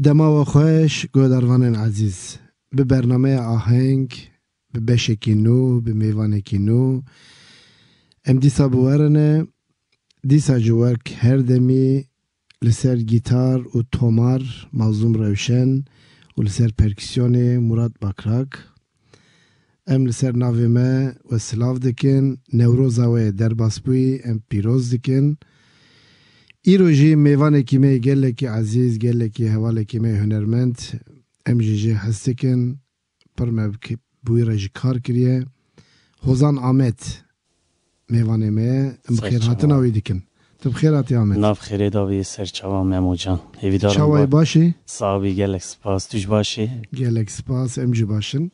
دما و خوش گوداروان عزیز به برنامه آهنگ به بشکی نو به میوانکی نو ام دیسا بوارنه دیسا جوارک هر دمی لسر گیتار و تومار مازوم روشن و لسر پرکسیون مراد باکراک ام لسر ناویمه و سلاف دکن نوروزا و درباسبوی ام پیروز دکن ایروژی میوان کیمه گله کی عزیز گله کی حواله کیمه هنرمند ام جی هستکن پرم بوی رج کار کریه حوزان آمد میوانه می ام خیر هاتن آوی دکن تو بخیر هاتی آمد ناف خیره داوی سر چاوا ممو جان هیویدارم چاوای باشی صاحبی گلک سپاس توش باشی گلک سپاس ام جی باشن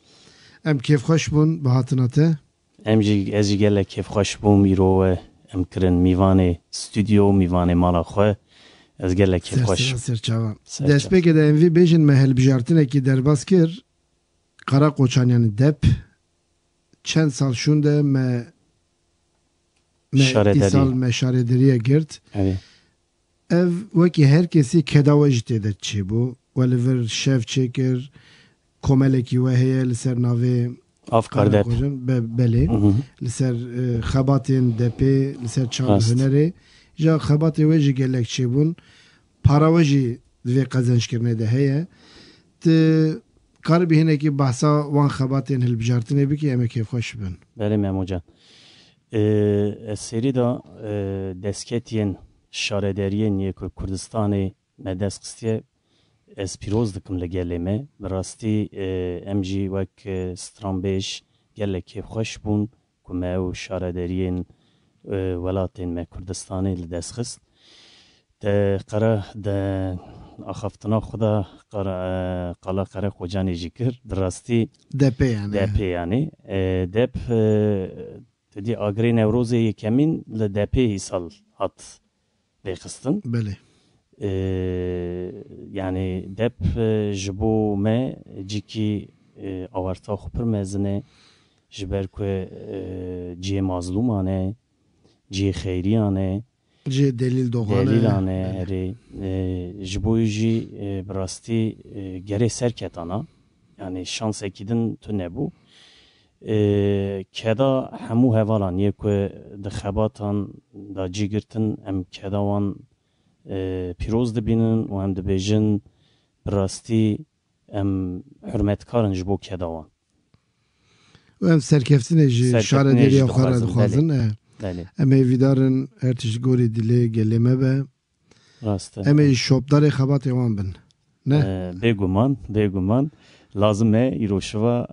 ام کیف خوش بون به هاتناته ام جی از گلک کیف خوش بوم ایرو ام کرن میوانه استودیو میوانه مالا خواه از گلک کیف خوش سر چاوا دست بگه ده انوی بیجن محل بجارتنه کی درباس کر قرا قوچانیان دپ چند سال شونده دیسال مشاردریه گرد ev wekî her kesî kedawe jî tê de çêbû we li vir şev çêkir komelekî we heye li ser navê Afkar dep belê li ser xebatên depê li ser çav hunerê ja xebatê we jî gelek çêbûn para we jî divê qezençkirinê de heye tu karibî hinekî behsa wan xebatên hilbijartinê bikî em ê kêfxweş bibin. Belê Memo can serî da desketiyên şaredariyên Yekû Kurdistanê me dest xistiye ez pîroz dikim li gelê me bi rastî em jî wek stranbêj gelek kêfxweş bûn ku me ew şaredariyên welatên me Kurdistanê li dest xist de qere de axaftina xwe de qala qere xocanê jî kir bi rastî depê yanî dep dî agrê Newrozê yekemîn li depê îsal hat vêxistin yani dep ji bo me cikî awerta xwe pir mezin e ji ber ku ciyê mazlûman e ciyê xeyriyan e ciyê delîlan e herê ji bo jî bi rastî gerê serketana yani şansekî din tu nebû keda hemû hevalan yê ku di xebatan da cî girtin em keda wan pîroz dibînin û em dibêjin bi rastî em hürmetkarin ji bo keda wan. Em serkeftinê jî şarederiya xwe re dixwazin em ê vîdarin her tişt gorî dilê gelê me be em ê şopdarê xebatê wan bin ne? Bêguman lazım e îroşiva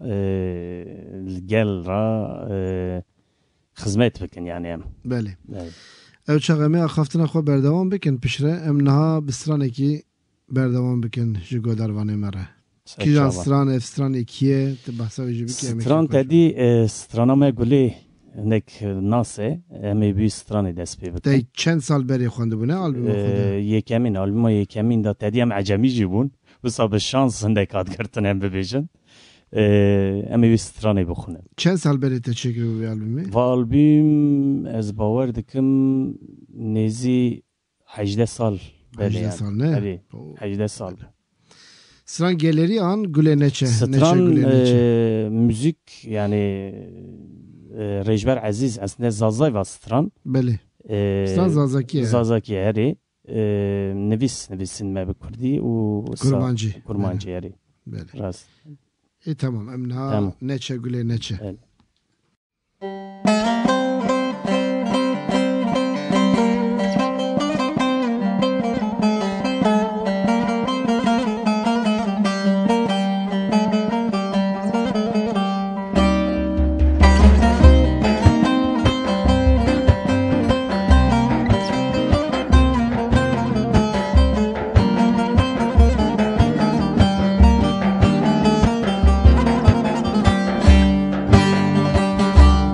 gel ra xizmet bikin yani em. Belê. Ew çaxa me axaftina xwe berdewam bikin pişre em niha bi stranekî berdewam bikin ji godarvanê me re. Kîjan stran ev stranê kî ye tu behsa wê jî bikî em ê stran tedî strana me gulê hinek nas e em ê bî stranê dest pê bikin. Te çend sal berê xwendibûne albûma yekemîn albûma yekemîn da tedî em ecemî jî bûn wisa bi şans hindek hat girtin em bibêjin em ê wî stranê bixwînin. Çend sal berê te çêkiribû vê albûmê? Vê albûm ez bawer dikim nêzî 18 sal berê 18 sal ne? 18 sal. Stran gelerî an gulê neçe? Stran müzik yani Rejber Aziz aslında Zazay var stran. Belê. Stran Zazakiye. Zazakiye herê nivîsin me bi Kurdî û Kurmancî herê. Belê. Rast. Tamam em niha neçe gulê neçe.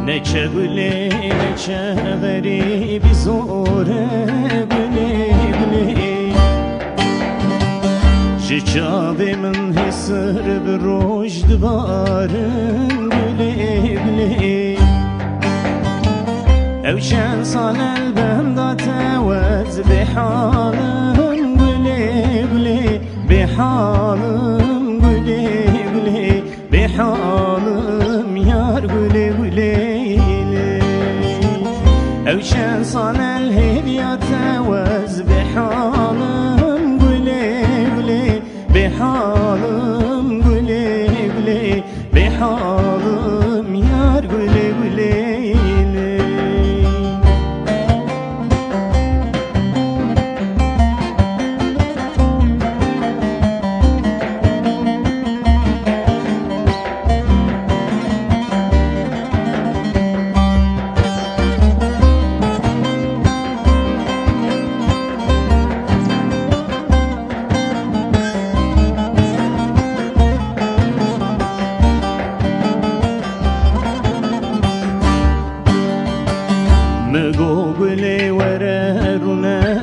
Neçe gülü neçe verip zore gülü gülü Ji çavê min hêsir bi roj dibarin gülê gülê Ew çend sal elbenda te wez bê halin gülê gülê bê halin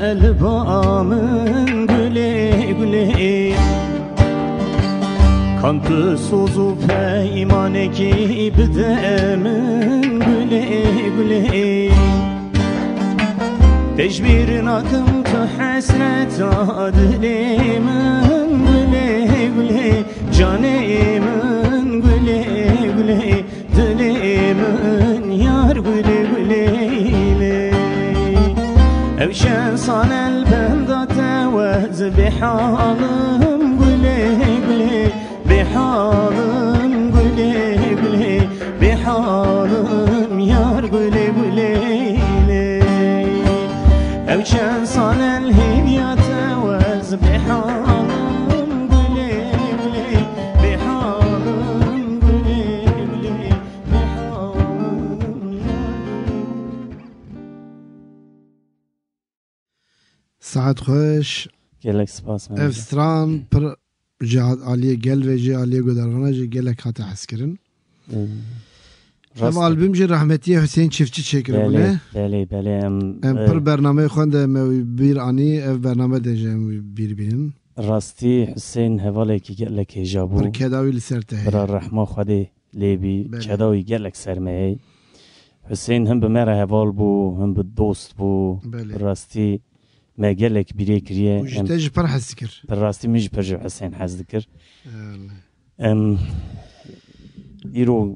elbamın güle güle Kantı sozu peymane ki bidemin güle güle Tecbirin akım tu hasret adilimin güle güle Canimin güle güle dilimin yar güle güle Evşen sanel benda tevez bihalım güle güle Bihalım güle güle Bihalım yar güle güle Evşen sanel hivya tevez bihalım güle güle Bihalım güle güle Bihalım yar ساعت خوش Gelek spas اف ستران پر جهاد عالیه گل و جه عالیه گدرغانه جه گلک حتی حس کرن ام آلبوم جه رحمتیه حسین چیفچی چکر بونه بله ام پر برنامه خونده موی بیر آنی اف برنامه ده جه موی بیر بینن راستی حسین حواله که گلک هجابو پر کداوی لسرته برا رحمه خوده لیبی کداوی گلک سرمه حسین هم به مره حوال بو هم به دوست بو راستی ما گلک بیره کریه و جته جه پر حس کر پر راستی میج پر جو حسین حس دکر ایرو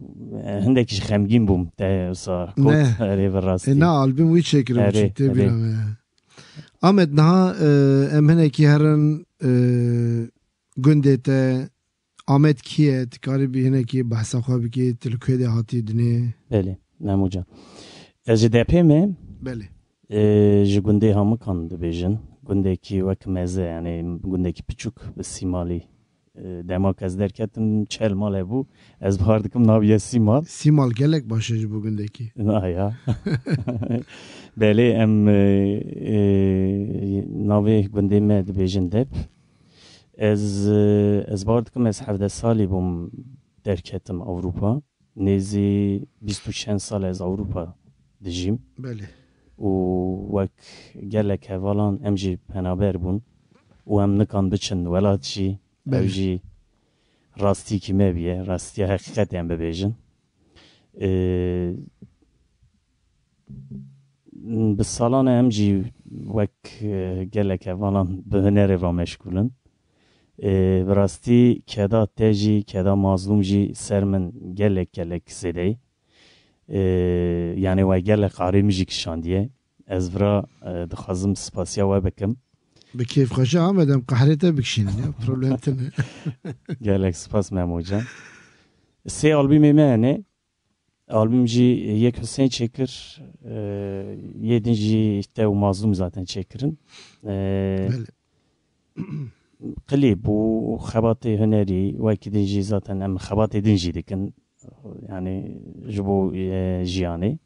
هندکیش خمگین بوم تا اصا کود اره بر راستی نه آلبوم وی چکر بو جته بیرامه آمد نه ام هنکی هرن گنده تا آمد کیه تکاری بی هنکی بحثا خوابی که تلکوی ده هاتی دنه بله نمو جان از جدپه می بله ji gundê hemû kan dibêjin gundekî wek meze yani gundekî piçûk bi Sîmalî demak ez derketim çel mal hebû ez bihar dikim naviye Sîmal Sîmal gelek baş e ji bo gundekî ya belê em navê gundê me dibêjin dep ez bar dikim ez 17 salî bûm derketim Ewropa nêzî 25 sal ez Ewropa dijîm بله و وک گلک هوالان ام جی پنابر بون و هم نکان بچن ولات جی او جی راستی کی مبیه راستی حقیقت هم ببیجن بسالان ام جی وک گلک هوالان به هنر و مشغولن براستی کدا تجی کدا مظلوم جی سرمن گلک زده yani ve gel qari müzik şandiye ez vra dixwazim spasiya we bikim bi keyf xweşe amedem qahrete bikşînin ya problem tune gelek spas memocan sê albümê me hene albüm jî yek Hüseyin çekir yedin jî te û mazlum zaten çekirin qilîb û xebatê hunerî wekî din jî zaten em xebatê din jî dikin yani ji bo jiyanê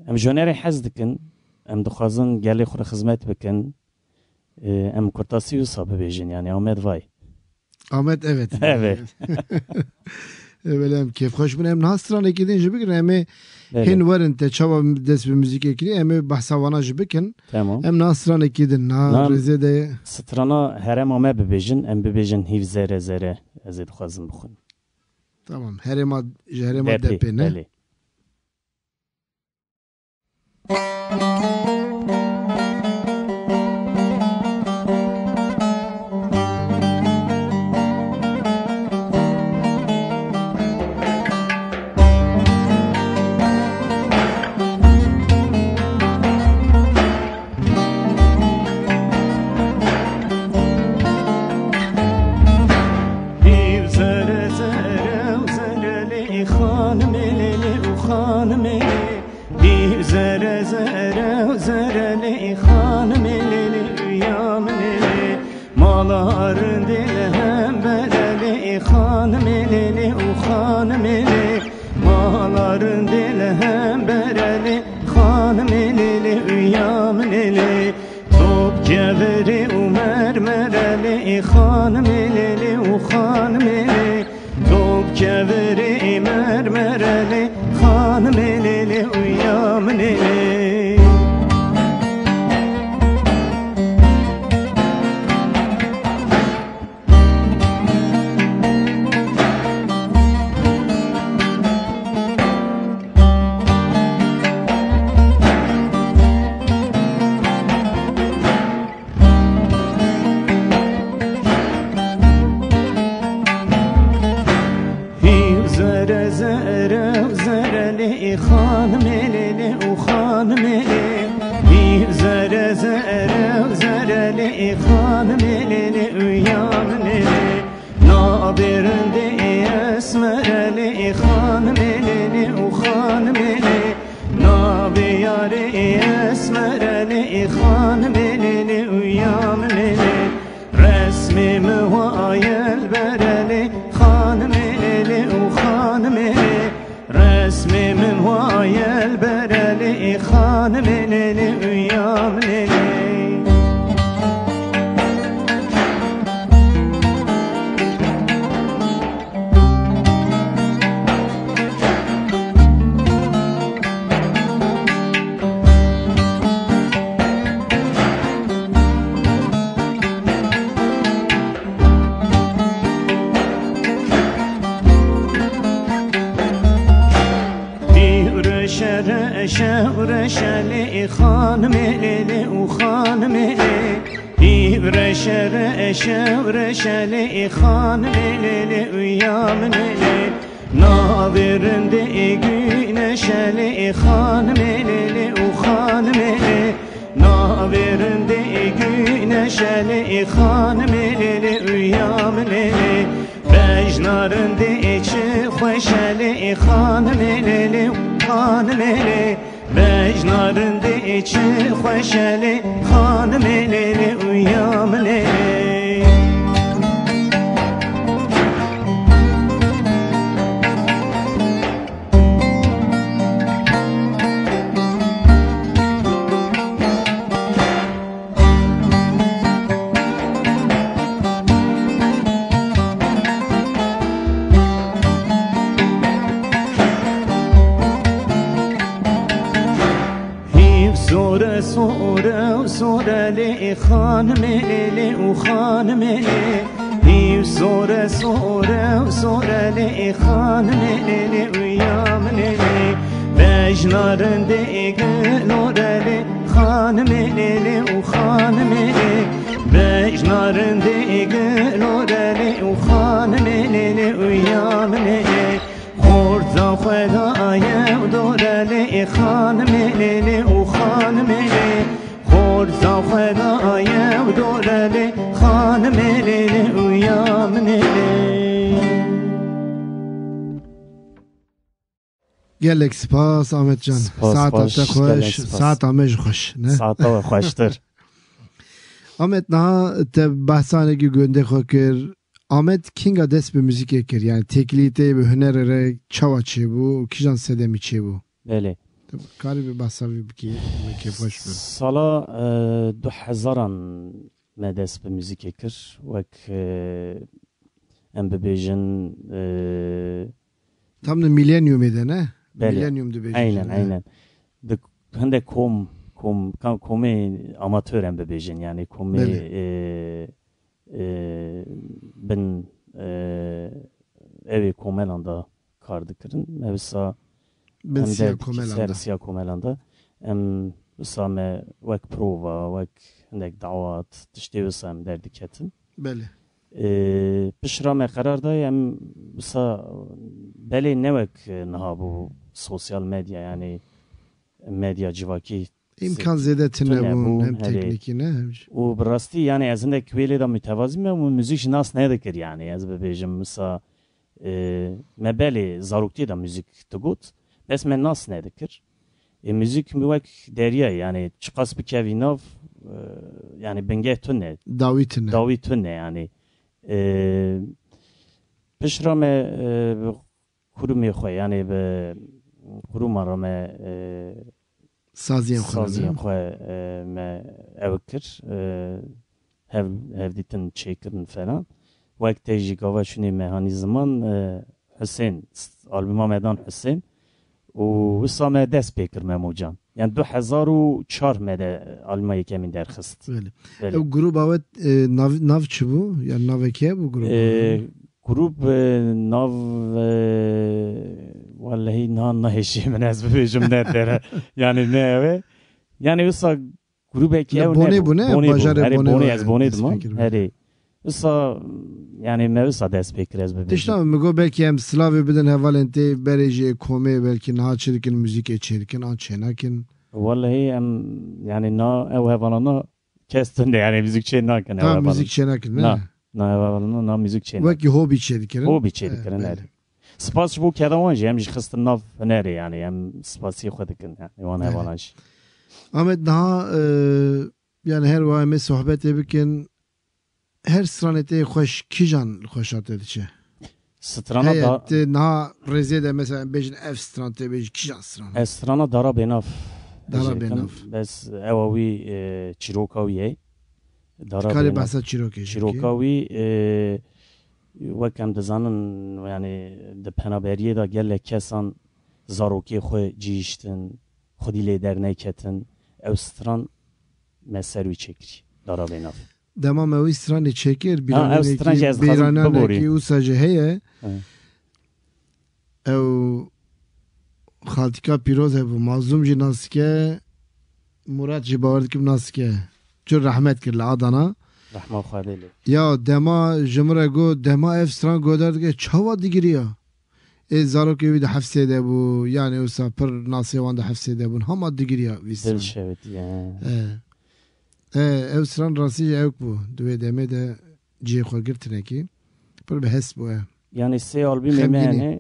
em jonerê hez dikin em dixwazin gelê xwe xizmet bikin em kurtasî wisa bibêjin yani Ahmet vay Ahmet evet böyle em keyfxweş bin em niha stranekî din jî bikin em ê hên werin te çawa dest bi müzîkê kirî em ê behsa wana jî bikin em niha stranekî din niha rêzê de strana herema me bibêjin em bibêjin hîv zere zere ez ê dixwazim bixwin Tamam. Herema depe ne? esmereli hanımeli uyaneli nabirinde esmereli hanımeli hanımeli nabiyari esmereli hanımeli uyaneli resmi muayel bereli hanımeli hanımeli resmi muayel bereli hanımeli uyaneli شرشل خانملی و خانملی دیور شرشل خانملی و یامنلی ناورنده گینشل خانملی و خانملی ناورنده گینشل خانملی و یامنلی بجنارنده چه خوشل خانملی خانملی بجنارنده چه خوشلی خانملی ویاملی سوره لی خانملی و خانملی هیو سوره لی خانملی و یامنلی بجنارنده گلوره لی خانملی و خانملی بجنارنده گلوره لی و خانملی و یامنلی خورتا خدای و دوره لی خانملی و خانملی خورتا خدای و دوره لی خانملی و یامنلی گلک سپاس آمد جان ساعت تا خوش ساعت آمج خوش نه ساعت خوشتر آمد نه te bahsanegi gönde khokir Ahmet Kinga dest به موزیک کر یعنی تکلیته به هنر ره چوا چه بو کیجان سدمی چه بو بله کاری به بحثاوی بکی خوش بود سالا 2000 ما دست به موزیک کر وک ام ببیجن tam da milenyum ede ne? بله milenyum de bejin. aynen هنده کومی amatör ام ببیجن یعنی کومی ben evi komelanda kar dikirin mevsa Ben siyah komelanda em wisa me wek prova wek hindek dawat tiştê wisa em derdiketin Bele pişra me karar da em wisa belê ne wek niha bu sosyal medya yani medya civakî İmkan zedetine bu hem teknikine hem و براستی یعنی از اندک ویلی دا متوازی و موزیک ناس ندکر یعنی از ببیجم مثلا مبلی زاروکتی دا موزیک تگوت بس من ناس ندکر موزیک میوک دریه یعنی چقاس بکوی ناف yani benge tune Davi tune yani pişrame kurumu xoy yani be kuruma me sazien xoy me evkir hev ditin çekirin falan vakti jigava şuni mehani zaman Hüseyin albüma medan Hüseyin و وسام دست بکر مموجان یعنی 2004 مده آلمایی که من درخست. بله. او گروه باید ناو چی بو؟ یا ناو که بو گروه؟ گروه ناو والله نه هیچی من از ببیجم نداره یعنی نه یعنی وسا گروه که بونه بونه از بونه دم هری وسا yani mevsa dest bekrez be. Tişna mego belki hem Slavi beden hevalente berece kome belki naçirkin müzik içerkin an çenakin. Vallahi em yani na ev hevalana Kestin de yani müzik şey nakin. Tam müzik çenek ne? Na müzik şey. Vaki hobi çedikerin. Hobi çedikerin nere. Spas bu kedavanji hem jixistin nav nere yani hem spasi xwedikin yani wan hevalanj. Ahmet daha yani her vaime sohbet ebikin her stranete hoş kijan hoşat edici. Strana da evet na rezede mesela bejin ev stranete bej kijan strana. Strana dara benaf. Dara benaf. Bes evawi çirokawiye. Dara Kale bahsa çiroke. Çirokawi وکم دزانن یعنی د پنابریه دا گله کسان زاروکی خو جیشتن خودی لیدر نکتن اوستران مسروی چکری دارا بیناف دمام او استران چکر بیرانه کی او سجه هه او خالتیکا پیروز هب مازوم جی ناسکه مراد جی باورد کیم ناسکه چون رحمت کرد لعادانا رحمه خواهده یا دما جمره گو دما افستران گو دارد که چوا دیگری ها ای زارو که ویده حفظه ده بو یعنی اوسا پر ناسیوان ده حفظه ده بون همه دیگری ها دل شوید افستران راستی جا اوک بو دوی دمه ده جی خواه گرتنه کی پر به حس بو یعنی سی آلبوم میمانه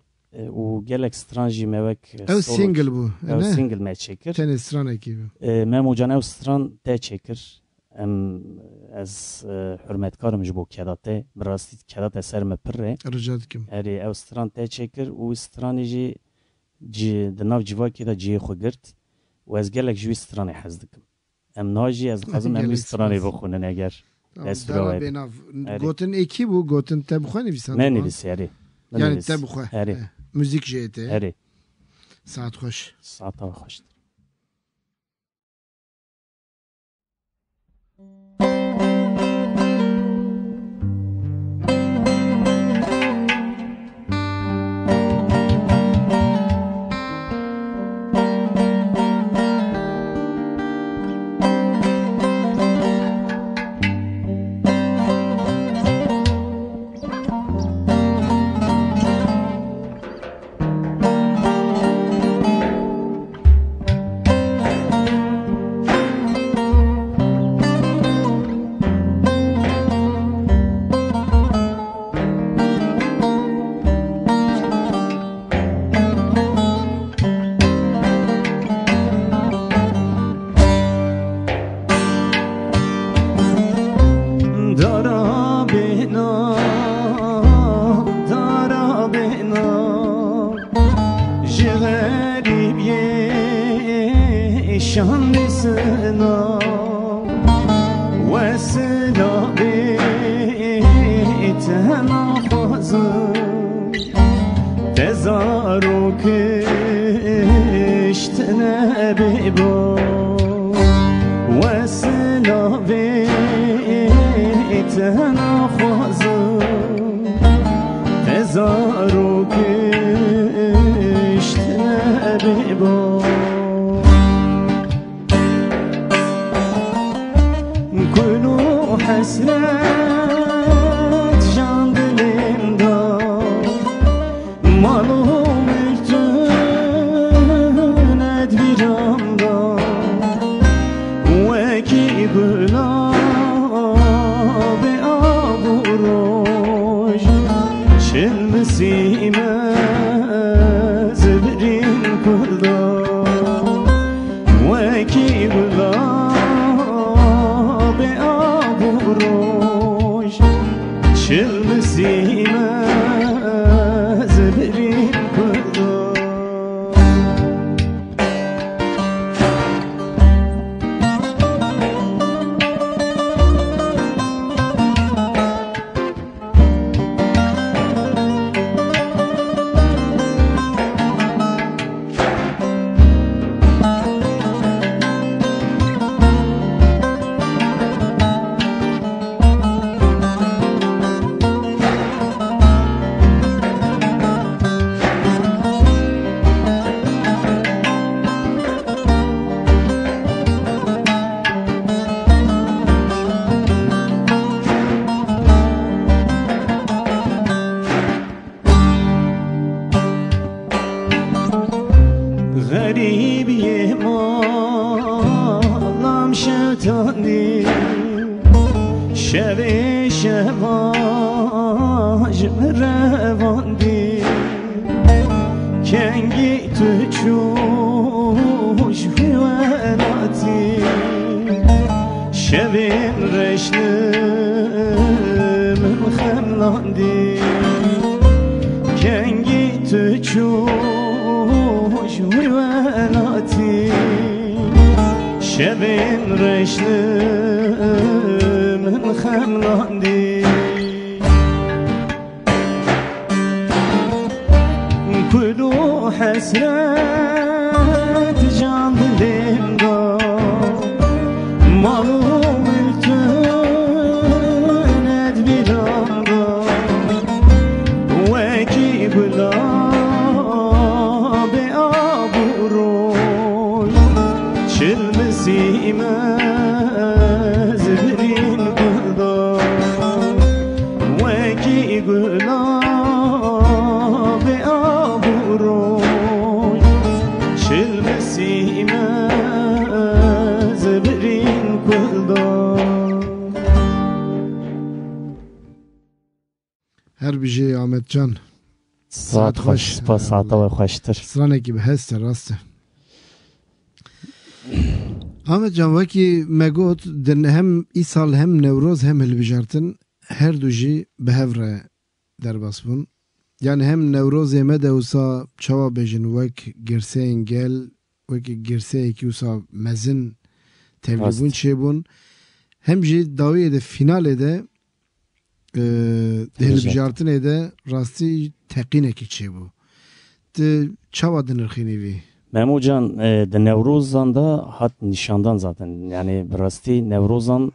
و گلک سترانجی موک او سینگل بو او سینگل ما چکر تن استران اکی بو ممو جان او ستران ده چکر از حرمتکارم جبو کداته براستی کدات اثر مپره رجعت کم اری او ستران ته چکر و سترانی جی دناف جوا که دا جی خو گرت و از گلک جوی سترانی حز دکم ام ناجی از خازم امی سترانی بخونن اگر دست برای گوتن اکی بو گوتن تبخواه نویسن من نویسی اری یعنی تبخواه موزیک جیته اری ساعت خوش ساعت خوش غریبی مالم شتانی شوی شواج رواندی کنگی تو چوش هواناتی شوین رشنم خملاندی کنگی تو چوش هواناتی شوین رشنم خملاندی کلو حسرت جان دلم دا مالو ملتونت بیرام دا وکی گلاب آبو روی چل مسیمه زبرین گلدا وکی گلاب آبو روی چل مسیمه زبرین گلدا هر بیجی Ahmet Can. Saat hoş, spas saata ve hoştur. Straneki bi heste raste. Ahmet Can vaki megot din hem İsal hem Nevroz hem hilbijartin her duji behevre derbas bun. Yani hem Nevroz yeme de usa çava bejin vek girseyin gel veki girseyi ki usa mezin tevlibun çebun. Hem ji daviye de finale de hilbijartin de rasti teqineki çebu. De çava dinirxinivi. Memucan de Nevroz'dan da hat nişandan zaten. Yani rasti Nevroz'dan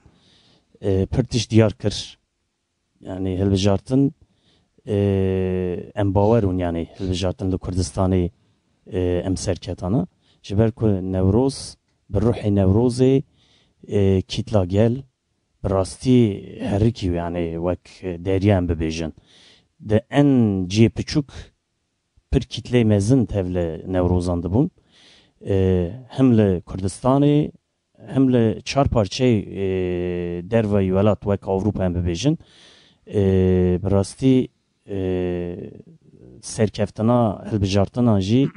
pırtiş diyar kır. Yani hilbijartin em bawerun yani hilbijartin li Kurdistanê em serketana. Ji ber ku Nevroz bi ruhê Nevrozê kîtla gel bi rastî herikî yani wek deriyan bibêjin. De en cî piçûk pir kitlê mezin tevle Nevrozan dibûn. Hem li Kurdistanê hem li çar parçeyê derve welat wek Avrupa em bibêjin. Bi rastî serkeftina hilbijartina jî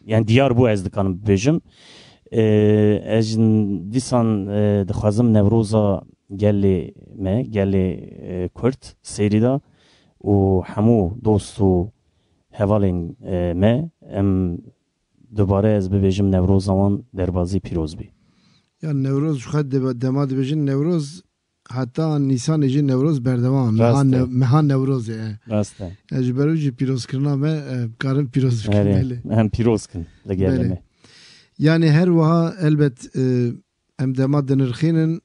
yani diyar bû ez dikanim bibêjim. Ez dîsan dixwazim Nevroza gelê me, gelê Kurd serî da û hemû dost û hevalên me em dubare ez bibêjim Nevroza wan derbasî pîroz bî. Yani Nevroz şu kadar dema dibêjin Nevroz hatta Nisan jî Nevroz berdevan. Mehan Nevroz ye. Rast e. Ez beru jî pîrozkirina me karim pîroz bikim belê. Hem pîrozkin li gelê me. Yani her vaha elbet em dema dinirxînin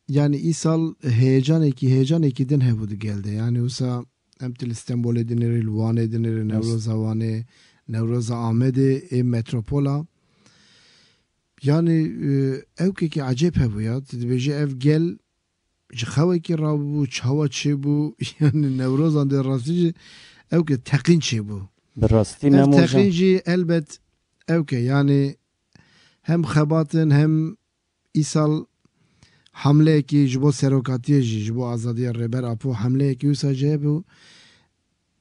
yani îsal heyecanekî din hebû digelde. Yani wisa em til İstanbulê dinirî, li Wanê dinirî, Nevroza Wanê, Nevroza Amedê metropola. Yani evkekî acayip hebû ya. Dibêje ev gel ji xewekî rabû, çawa çêbû yani Nevrozan de rastî jî evke teqîn çêbû. Bi rastî Ev Memucan. teqîn jî elbet evke yani hem xebatin hem îsal hamleyekî ji bo serokatiyê jî ji bo azadiya rêber apû hamleyekî wisa jî hebû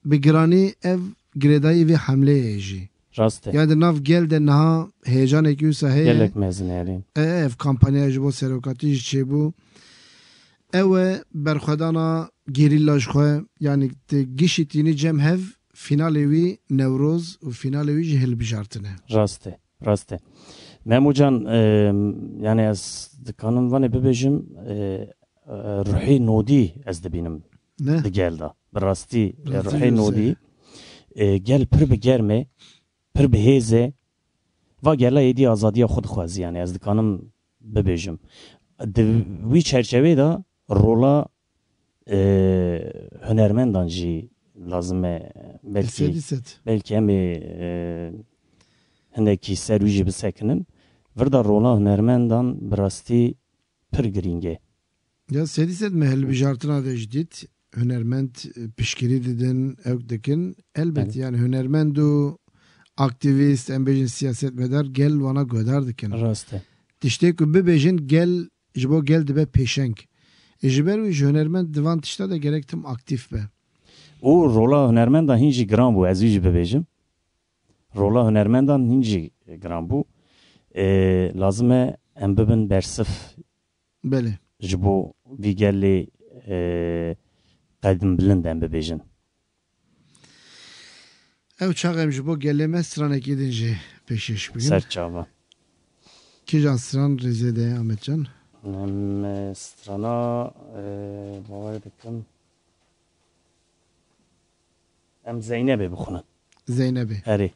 bi giranî ev girêdayî vê hamleyê jî. Rast e. Yani nav gel de niha heyecanekî wisa heye. Gelek mezin yani. Ev kampanya ji bo serokatî jî çêbû. Ew e berxwedana gerîlla ji xwe yani gişîtînî cem hev finalê wî Nevroz û finalê wî jî hilbijartin e. Rast e. Rast e. Memucan yani ez dikanim vanê bibêjim ruhê nodî ez dibînim Ne? di gel da. Bi rastî Rastî ruhê nodî gel pir bi germê pir bi hêzê va gela êdî azadiya xwe dixwazî yani ez dikanim bibêjim. Di wî çerçeveyê da rola hunermendan jî lazim e belkî em ê hinekî ser wî jî bisekinin. Vir da rola hunermendan bi rastî pir giring e. Ya sedîset me hilbijartina de jî dît hunermend piştgirî didin ew dikin elbet yani hunermend û aktivîst em bêjin siyasetmedar gel wana guhdar dikin. Rast e. Tiştê ku bibêjin gel ji bo gel dibe pêşeng. Ji ber wî ji hunermend divan tişta da gerek tim aktif be. û rola hunermendan hin jî giran bû, ez wî jî bibêjim. Rola hunermendan hin jî giran bû. Lazim e em bibin bersif Belê. ji bo vî gelê qedim bilind em bibêjin. Ew çax em ji bo gelê me stranekî din jî pêşêş bikin. Serçava. Kîjan stran rêzê de Ahmetcan? Em strana bawer dikim. Em Zeynepê bixwinin. Zeynepê. Herê.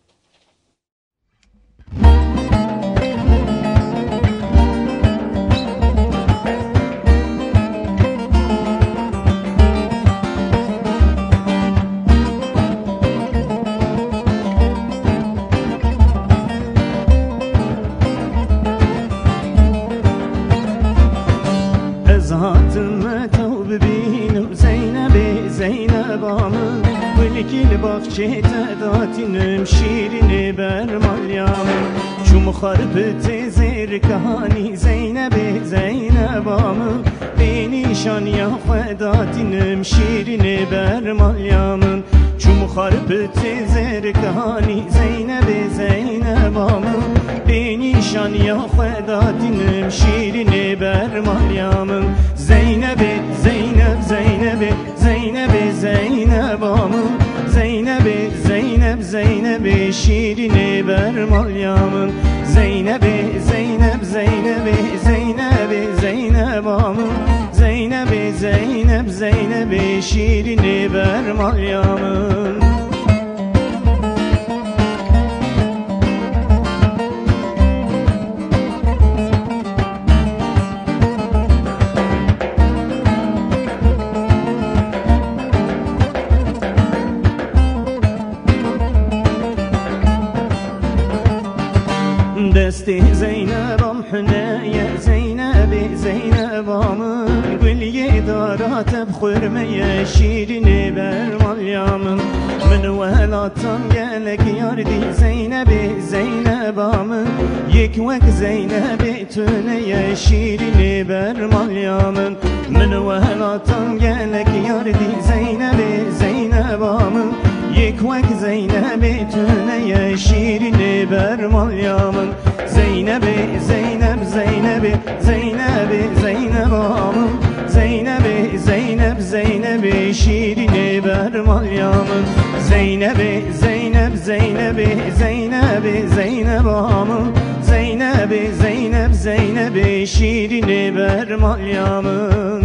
Gül bahçede datinim şirini bermalyamım Şu muharpıtı zirkani Zeynep'e Zeynep'amı Beni şan ya datinim şirini bermalyamım Şu muharpıtı zirkani Zeynep'e Zeynep'amı Beni şan ya datinim şirini bermalyamım Zeynep'e Zeynep Zeynep'e Zeynep'e Zeynep'amı Zeynep'e Zeynep Zeynep'e şirini bermalyamın Zeynep'e Zeynep Zeynep'e Zeynep'e Zeynep'amın Zeynep'e Zeynep Zeynep'e şirini bermalyamın Desti Zeynep'am hüneye Zeynep'i Zeynep'amın Gül yedarat hep hürmeye Şirini bermalyamın Min velatan gelek yardi Zeynep'i Zeynep'amın Yekvek Zeynep'i tüneye Şirini bermalyamın Min velatan gelek yardi Zeynep'i Zeynep'amın Yekvek Zeynep'i tüneye Şirini bermalyamın Zeynep'e Zeynep Zeynep'e Zeynep'e Zeynep'amın Zeynep'e Zeynep Zeynep'e şirini bermalyamın Zeynep'e Zeynep Zeynep'e Zeynep'e Zeynep'amın Zeynep'e Zeynep Zeynep'e şirini bermalyamın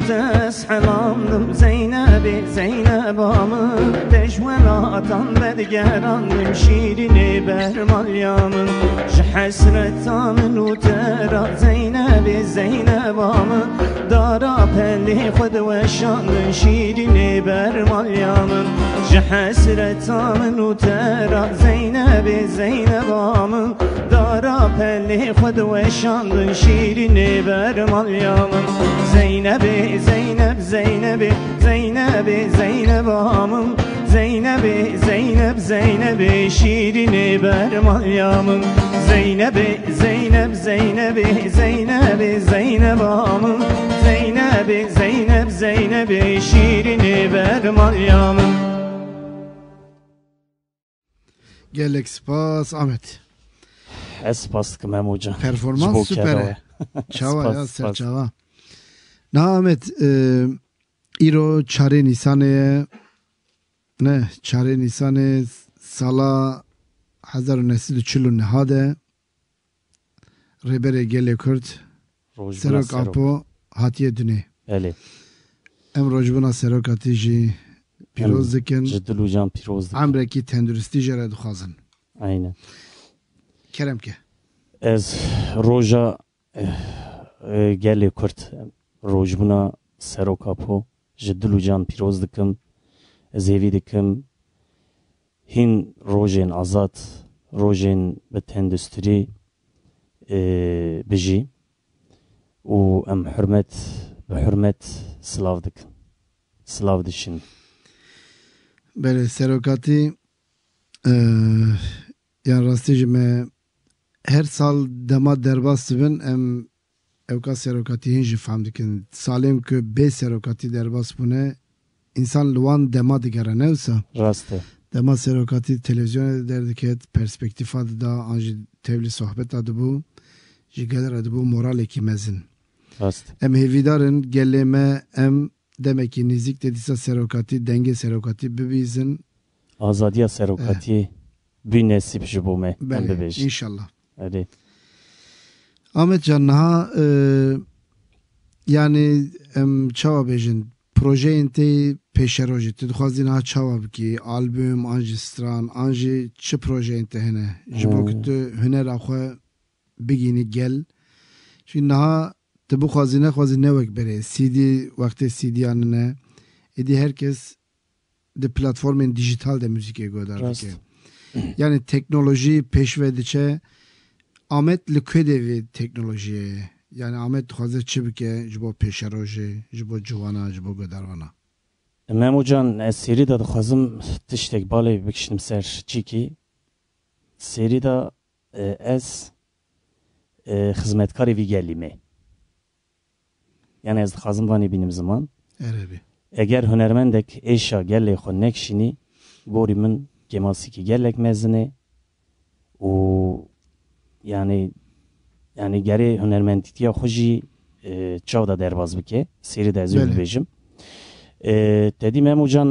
Tes'halandım Zeynep'i Zeynep'amın Deşvelatan bedgerandım şirini bermalyamın Şu hasretamın utera Zeynep'i Zeynep'amın Dara pelli khud ve şanın şirini bermalyamın Şu hasretamın utera Zeynep'i Zeynep'amın Dara pelli khud ve şanın şirini bermalyamın Zeynep'e Zeynep Zeynep'e Zeynep'e Zeynep'amın Zeynep'e Zeynep Zeynep'e şirini bermalyamın Zeynep'e Zeynep Zeynep'e Zeynep'e Zeynep'amın Zeynep'e Zeynep Zeynep'e şirini bermalyamın Gelek spas Ahmet. Spas dikim hem hocam. Performans süper. Çava ya ser çava. Na Ahmet İro çare Nisan'e ne çare Nisan'e sala 1940 nehade rebere gele Kürt serok apo hatiye dune. Evet. Em rojbuna serok atici piroz dikin. Ciddi hocam piroz dikin. Amreki tenduristi jere dukhazın. Aynen. Kerem ke. Ez roja gele Kürt rojbuna serok apo ciddi hocam piroz dikim. Ez evî dikim hin rojên azad rojên bi tendüstrî bijî û em bi hürmet silav dikin. Silav dişin. Bele serokatî yan rastî ji me her sal dema derbas dibin em evka serokatî hin jî fehm dikin. Salêm ku bê serokatî derbas bûne insan li wan dema digere ne wisa? Rast e. Dema serokatî televizyonê derdiket, perspektîfa dida, an jî tevlî sohbeta dibû, ji gelera dibû moralekî mezin. Rast. Em hêvîdarin gelê me em demekî nêzik de dîsa serokatî, dengê serokatî bibîzin. Azadiya serokatî bî nesîb ji bo me em Belê, bibêjin. înşallah. Erê. Ahmet Can niha yani em çawa bêjin projeyên tê pêşerojî tu dixwazî niha çawa bikî albüm an jî stran an jî çi projeyên te hene ji bo ku tu hunera xwe bigînî gel çünkü niha tu bixwazî nexwazî ne wek berê CD wextê CDyan ne êdî herkes di platformên dijital de müzikê godar Rast. dike. Yani teknolojî pêşve diçe Ahmet li ku de vê teknolojiyê ye? Yani Ahmet dixwaze çi bike ji bo pêşerojê, ji bo civana, ji bo godarvana? Memo Can ez serî de dixwazim tiştek balê bikişim ser çîkî. Serî de ez xizmetkarê vî gelî me. Yani ez dixwazim vanê bînim ziman. Erebî. Eger hunermendek êşa gelê xwe nekişînî gorî min gemasîkî gelek mezin e û yani gerê hunermendîtiya xwe jî çav da derbas bike. Serî de ez ê Belê. bibêjim. Tedî Memo Can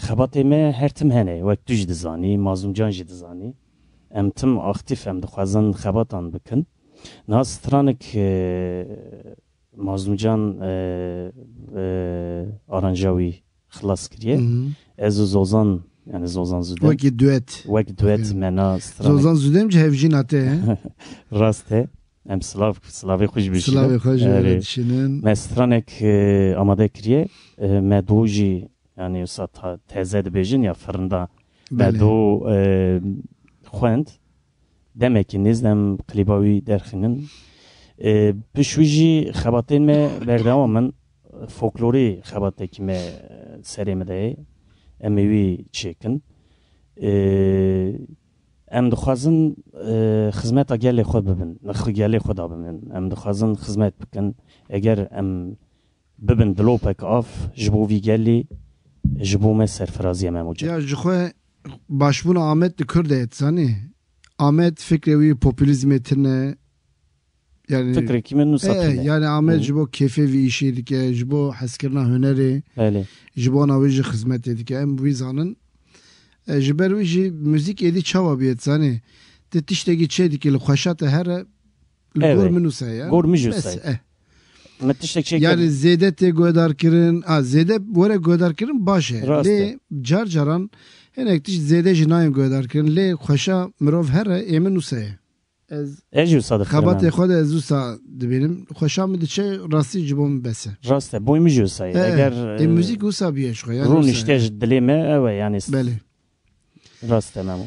xebatê me her tim hene wek tu jî dizanî, Mazlûm Can jî dizanî. Em tim aktif em dixwazin xebatan bikin. Niha stranek Mazlûm Can aranja wî xilas kiriye. Ez û Zozan yani Zozan Zudem Wekî duet. wek duet mena stranek Zozan Zudem ji hevjîn hate he? rast e. Em Slavê xwe jî bişînin. Slavê xwe ji Erê. dişînin. Me stranek amade kiriye. Me dû jî yani wisa teze dibêjin ya firnda me Belê. dû xwend demekî nêz em klîba wî derxînin. Piş wî jî xebatên me berdewam in folklorê xebatekî me serê me de ye em ê wî çêkin. Em dixwazin xizmeta gelê xwe bibin, gelê xwe da bibin. Em dixwazin xizmet bikin. Eger em bibin dilopek av ji bo vî gelê ji bo me serfirazî em Memo Can. Ya ji xwe başbûna Ahmet di Kurd de ye zanî. Ahmet fikrê wî popülîzmê tune yani Fikrekî min nûsa tune. yani Ahmet ji bo keyfê vî îşê dike, ji bo hezkirina hunerê, Belê. ji bo navê jî xizmetê dike. Em wî zanin. Ji ber wî jî müzik êdî çawa bîye zanî. Ti tiştekî çê dikî li xweşa te here li gor Evet. min nûsa ye. Gor min jî Bes, wisa ye. Me tiştek çêkir. Yani zêde tê guhdarkirin, zêde were guhdarkirin baş e. Rast Lê e. caran hinek tişt zêde jî nayên guhdarkirin lê xweşa mirov here ê min nûsa ye. Ez jî wisa dixirim. Xebatê xwe de ez wisa dibînim. Xweşa min diçe rastî ji bo min bes e. Rast e. Boy min jî wisa ye. Eger Müzik wisa bîye ji xwe. yani rû wisa ye. nişte ji dilê me ew e yani Belê. rast e Memo.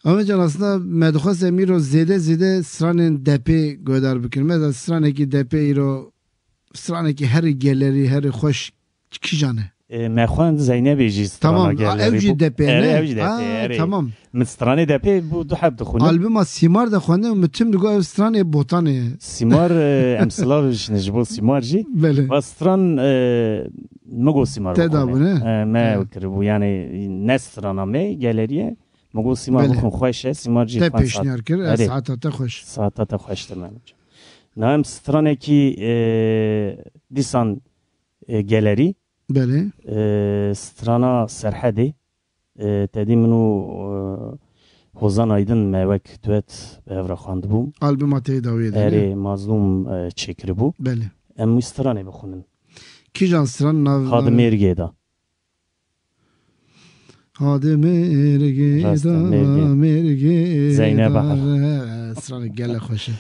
Ama can aslında me dixwast îro zêde stranên depê guhdar bikin. Mesela stranekî depê îro stranekî herî gelerî herî xweş kîjan e? Me xwend Zeynebê jî strana Tamam. gellerî Ev jî bû. depê ne? Ev jî depê. erê. Tamam. Min stranê depê bû du heb dixwînim. Albüma Simar da xwendin û min tim digo ev stranê botanê ye. Simar em silav jî ji bo Simar jî. Belê. Va stran migo Simar Te da bû, ne? me kiribû yani ne strana me geleriye migo Simar Belê. bixwin xweş e Simar jî Te xwend pêşniyar kir. Ez Erê. saeta te xweş. saata te xweştir Memo Can. Nam stranekî dîsan gelerî Belê. strana Serhedê tedî min û Hozan Aydin me wek duet bi hev re xwendibûm. Albüma te dawiyê de. Erê Mazlûm çêkiribû. Belê. Em wî stranê bixwinin. Kîjan stran nav? Xadi Mêrgê da. Hadi mergê Rast e, da mergê Zeynep da. Bahar. Stranê gele xweş e.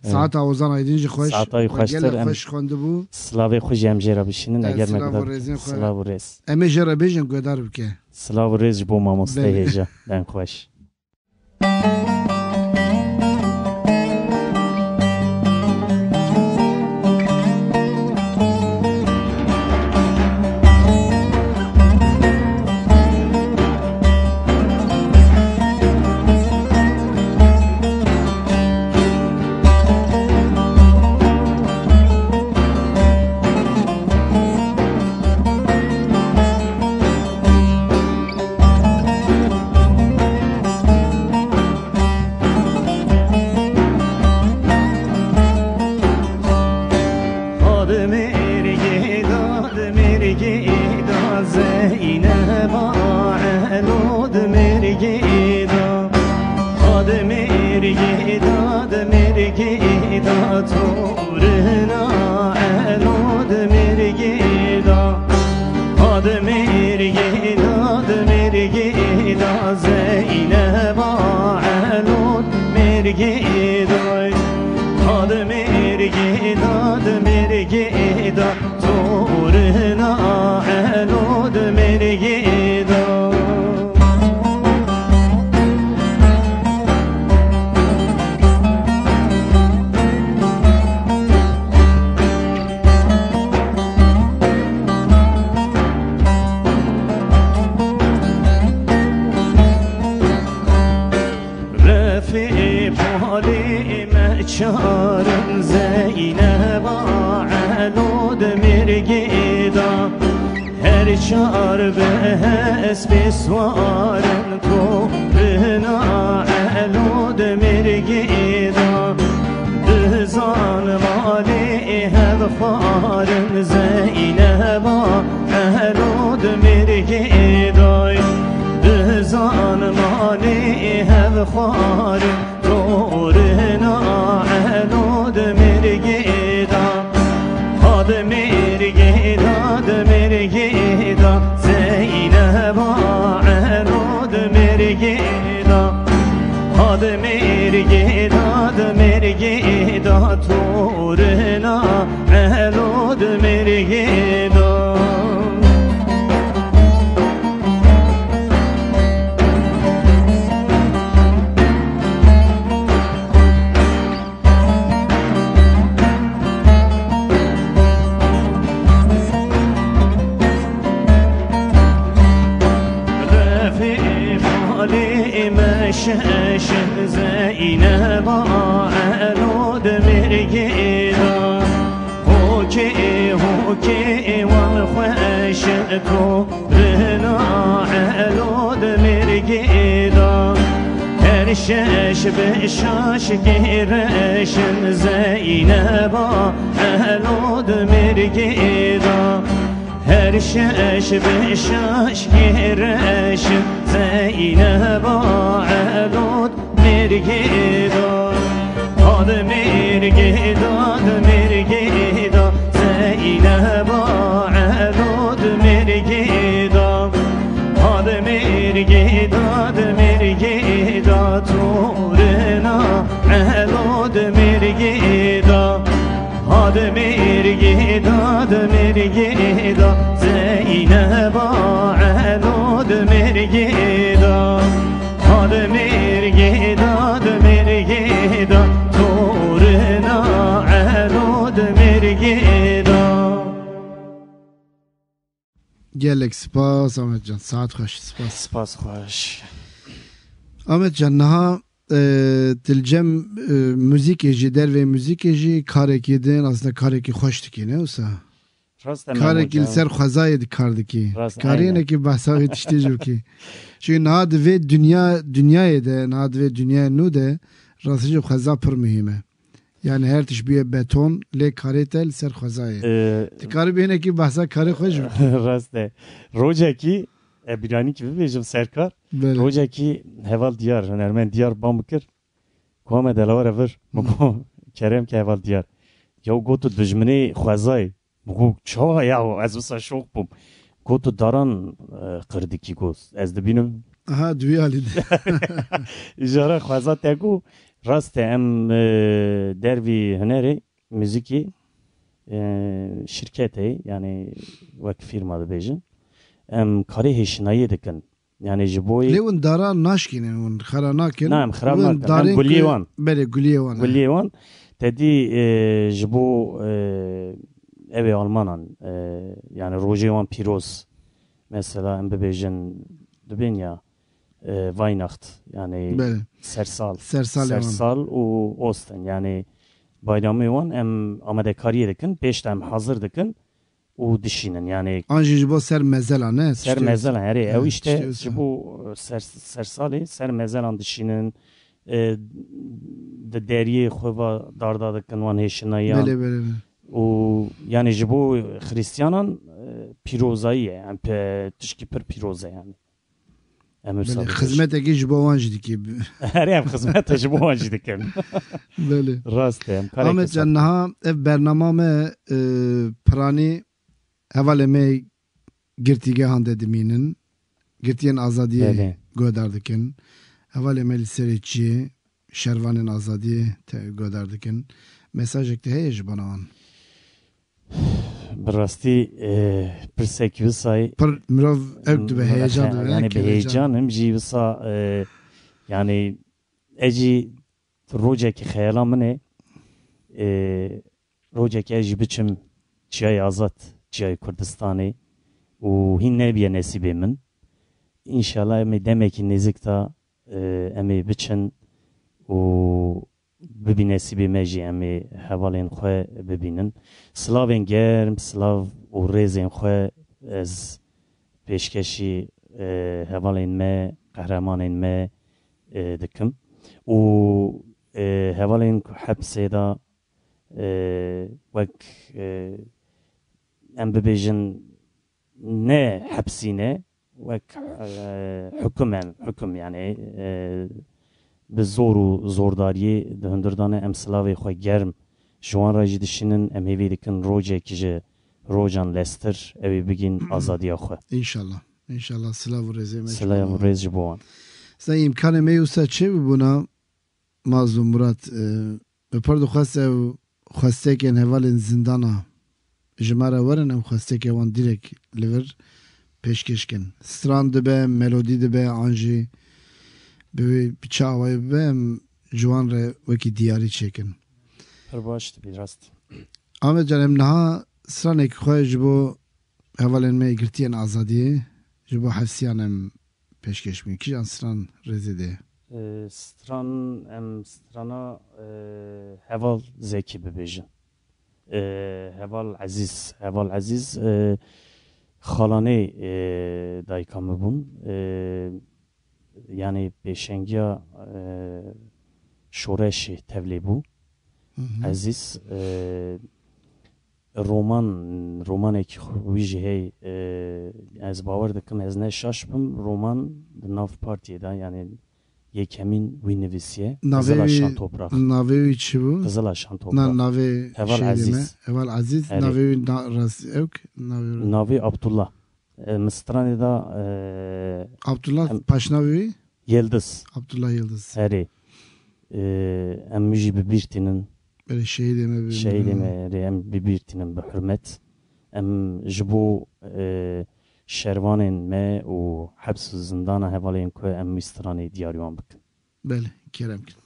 Saeta Ozan Aydin jî xweş. Saeta wî xweştir, Gele em- xweş xwendibû. Silavê xwe jî em jê re bişînin eger me Silav û rêzên xwe. Silav û rêz. Em ê jê re bêjin guhdar bike. Silav û rêz ji bo mamosteyê Belê. hêja. Den xweş. gelek spas Ahmet Can, saat hoş, سپاس خوش. Ahmet Can, naha dilcem müzik eji derve müzik eji kareki din aslında kareki hoş diki ne olsa kareki ser xazayı dikar diki kariyene ki bahsa yetiştiği ki çünkü naha ve dünyaya da naha ve dünya nu de rastlıca xaza pır mühime. Yani her tişbiye beton le karetel ser xazayı. Tikari bihine ki bahsa kare hoş mu? Raste. Roca ki Ebirani gibi bejim Serkar. Roca ki heval diyar. Nermen diyar bambıkır. Kuame delavar evir. Mugo kerem ki heval diyar. Ya gotu düşmeni xazayı. Mugo çava ya az vasa şok bum. Gotu daran kırdı ki goz. Ez de binim. Aha duy halide. İjara xaza tegu. Raste em dervi hüneri müziki şirketi yani vak firma da bejin em kare heşinayı dikin yani ji bo لێون دارا ناشکێنن ون خەرا ناکەن نام خراب nakin em guliyê wan بەێ گولیێ وان guliyê wan tedî ji bo evê Almanan yani rojê wan pîroz mesela em bibêjin dibên ya Weihnacht yani بەێ sersal سەرساڵێ وان sersal û Osten yani bayramê wan em amadekariyê dikin pêş de em hazir dikin û dişînin yani Anjî ji bo ser mezelan ne ser mezelan herê ew Evet, işte işte ji bo sersalê ser mezelan dişînin di deriyê xwe ve darda dikin wan hêşinayan بەێ بەێ û yani ji bo xristiyanan pîrozayî ye em tişkî pir pîroz e yani em بەێ wisa خزمەتێکی ji bo wan jî dikê herê em xizmet ji bo wan jî dikin بەێ rast e em Ahmet can niha ev bernama me piranî hevalê me girtîgehan de dimînin girtiyên azadiyê Belê. godar dikin hevalê me li serê çiyê şervanên azadiyê te godar dikin mesajek de heye ji bana wan bi rastî pirsek wisa pir mirov ew dibe heyecan dibe yani bi heyecanım jî wisa yani ecî rojekî xeyala min e rojekê jî biçim çiyayê azad çiyayê Kurdistanê û hîn nebiye nesîbê min înşallah em ê demekî nêzik da em ê biçin û bibî nesîbê me jî em ê hevalên xwe bibînin silavên germ silav û rêzên xwe ez pêşkeşî hevalên me qehremanên me dikim û hevalên ku hepsê da wek em bibêjin ne hepsîne wek hukm yani bi zor û zordariyê di hundirdanê em silavê xwe germ ji wan re jî dişînin em hêvî dikin rojekî ji rojan lestir ew ê bigîn azadiya xwe İnşallah İnşallah silav û rêzê me silav û rêz ji bo wan Sen imkanê me wisa çê bibûna Mazlûm Murat bi pir dixwast ew xwestekên hevalên zindana ji me re werin em xwestekê wan direk li vir pêşkêşkin stran dibe melodî dibe an jî bi çawayê bibe em ji wan re wekî diyarî çêkin pir baş dibî rast Ahmet can em niha stranekî xwe ji bo hevalên me girtiyên azadiyê ji bo hefsiyan em pêşkêş bûn kîjan stran rêzê de stran em strana heval zekî bibêjin heval ezîz xalanê dayika me bûn yani pêşengiya şoreşê tevlê bû ezîz romanekî wî jî hey ez bawer dikim ez ne şaş bim roman di nav partiyê da yani yekemîn wî nivîsiye Qizila Şan Toprak navê wî çi bû Qizila Şan Toprak navê Heval Aziz Heval Aziz Herê. navê wî rast evk navê Abdullah Mistranê da Abdullah paşnavê wî Yıldız Abdullah Yıldız herê em jî bibîrtînin böyle şehîdê me şehîdê me herê em bibîrtînin bi hurmet em ji bo şervanên me û hebs û zindana hevalên ku em wî stranê diyarî wan bikin Belê kerem kin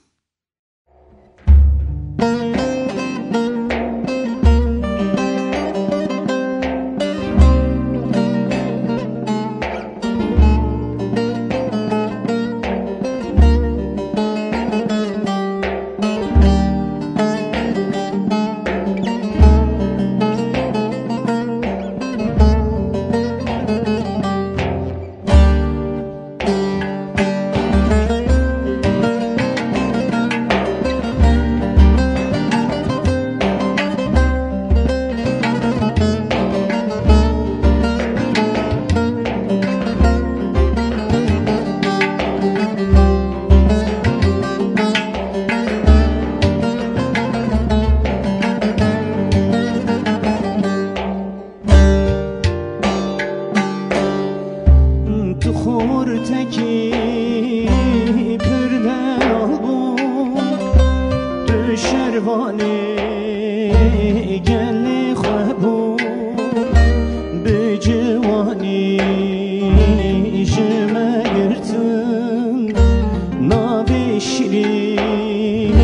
شیرین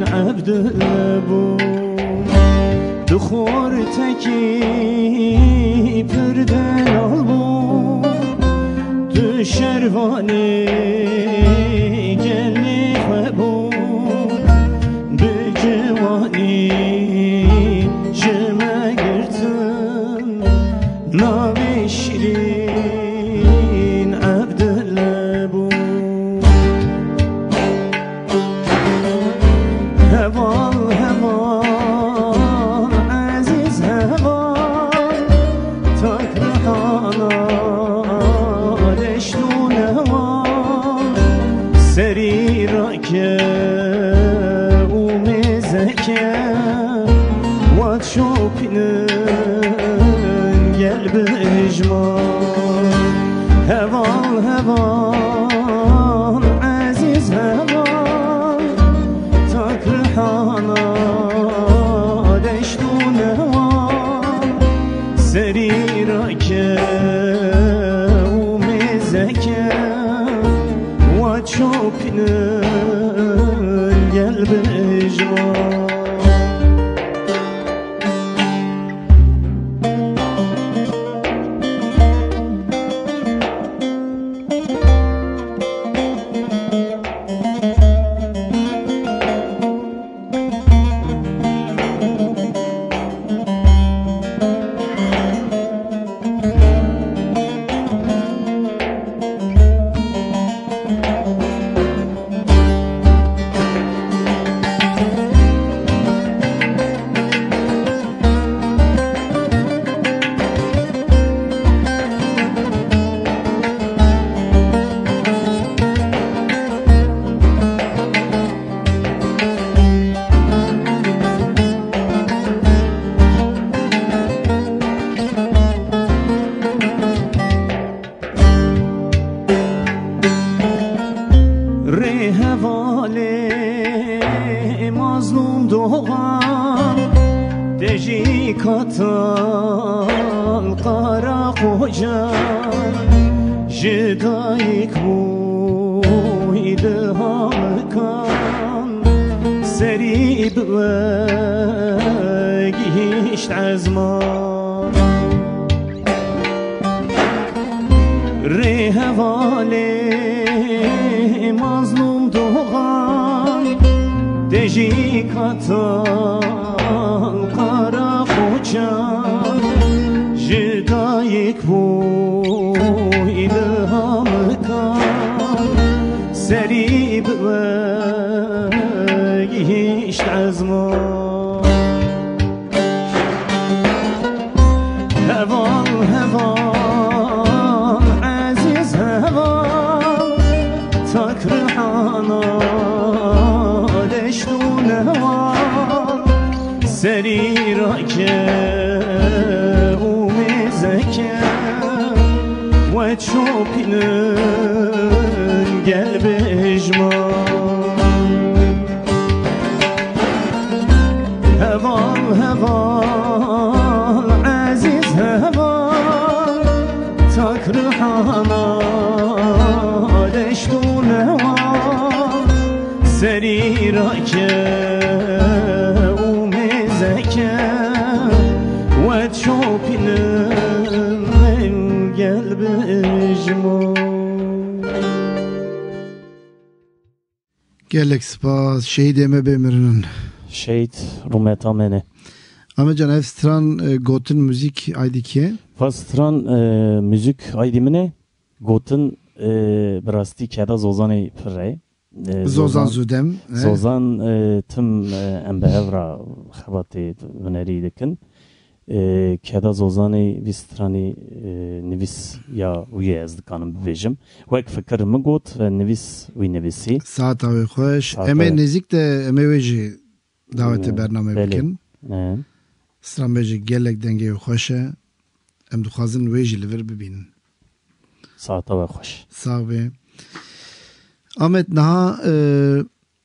عبدالله دخور تکی پردن آلبو دو شروانه گلی خوبو به جوانی جمع گرتن نامی شیرین عبدالله بو هوال هوال عزیز هوال تاکرهانا دشتون هوال سری را که اومزکه وات شوپینن گل بجمان هوال هوال عزیز هوال تاکرهانا دشتون هوال سری را که اومزکه وات شوپینن گل بجمان مظلوم doğan deji katan kara koca jidayik bu idhamkan seri bögişt azman rehvale mazlum doğan deji katan kara koçan jidayik bu ilhamkan seri bögişt azman heval heval aziz heval takrihana دشتون هوال سری را که اومزکه و چوپینن گل بجمان هوال هوال عزیز هوال تاکرهانا دشتون هوال سری را که اومزکه و چوپینن گل بجمان gelek spas şehit eme bemirinin. Şehit Rumet Amene. Ama can ev stran gotin müzik aydi ki? Stran müzik aydi mine gotin brasti keda zozani pire. Zozan zudem. Zozan tüm embe evra xabati veneri dikin. Keda zozani vistrani nivis ya uye ez dikanım bivejim. Wek fikir mi got ve nivis uy nivisi. Saat avi hoş. Eme nezik de eme veji daveti bername bikin. Stran beji gelek denge hoşe. Em duxazin veji liver bibinin. Saat avi hoş. Sağ be. Ahmet naha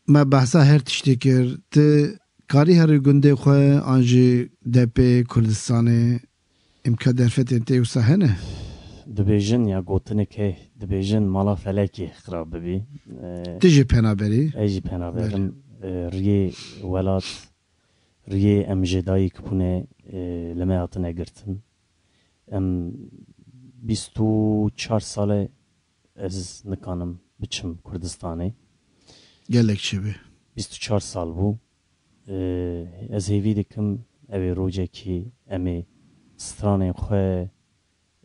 me bahsa her tiştekir te kari her günde xoy anji DP Kurdistan'ı imka derfet ente usa hene dibêjin ya gotinekê dibêjin mala felekê xirab bibî. Tijî penaberî. Ez jî penaberim riyê welat, riyê em ji dayîk bûne li me hatine girtin. Em 24 sale ez nikanim biçim Kurdistanê. Gelek çibi. 24 sal bû. Ez hêvî dikim ew ê rojekî em ê stranên xwe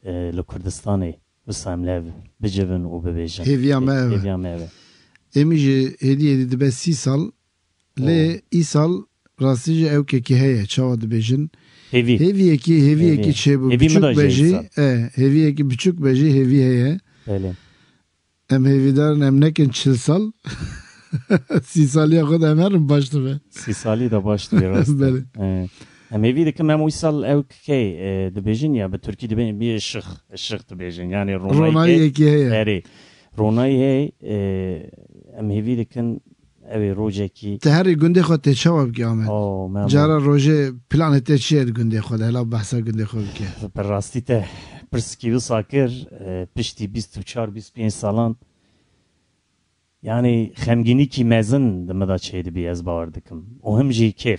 li Kurdistanê wisa em lev bicivin û bibêjin. Hêviya me ev e. Hêviya me ev e. Emî jî hêdiyê dibe 30 sal. Lê îsal rastî jî ew kekî heye çawa dibêjin. Hêvî. Hêviyekî çêbû Hêvî min da biçûk be jê jî sal. hêviyekî biçûk be jî hêvî heye. Belê. Em hêvîdarin em nekin 40 sal. 30 saliya xwe de em herin baş dibe. 30 salî da baş dibe rast. Belê. Em hêvî dikim em wîsal ew kê dibêjin ya bi Tirkî dibêjin bir şık dibêjin. Yani Ronayiyekî heye. Erê. Ronayî hey em hêvî dikin ew ê rojekî Te herî gundê xwe tê çawa bikî Ahmet? Cara rojê planê te çi ye di gundê xwe de? Hela behsa gundê xwe bike. Per rastî te pirskî wisa kir piştî 24-25 salan yani xemgînîkî mezin di me da çê dibî ez bawer dikim. O him jî kêf.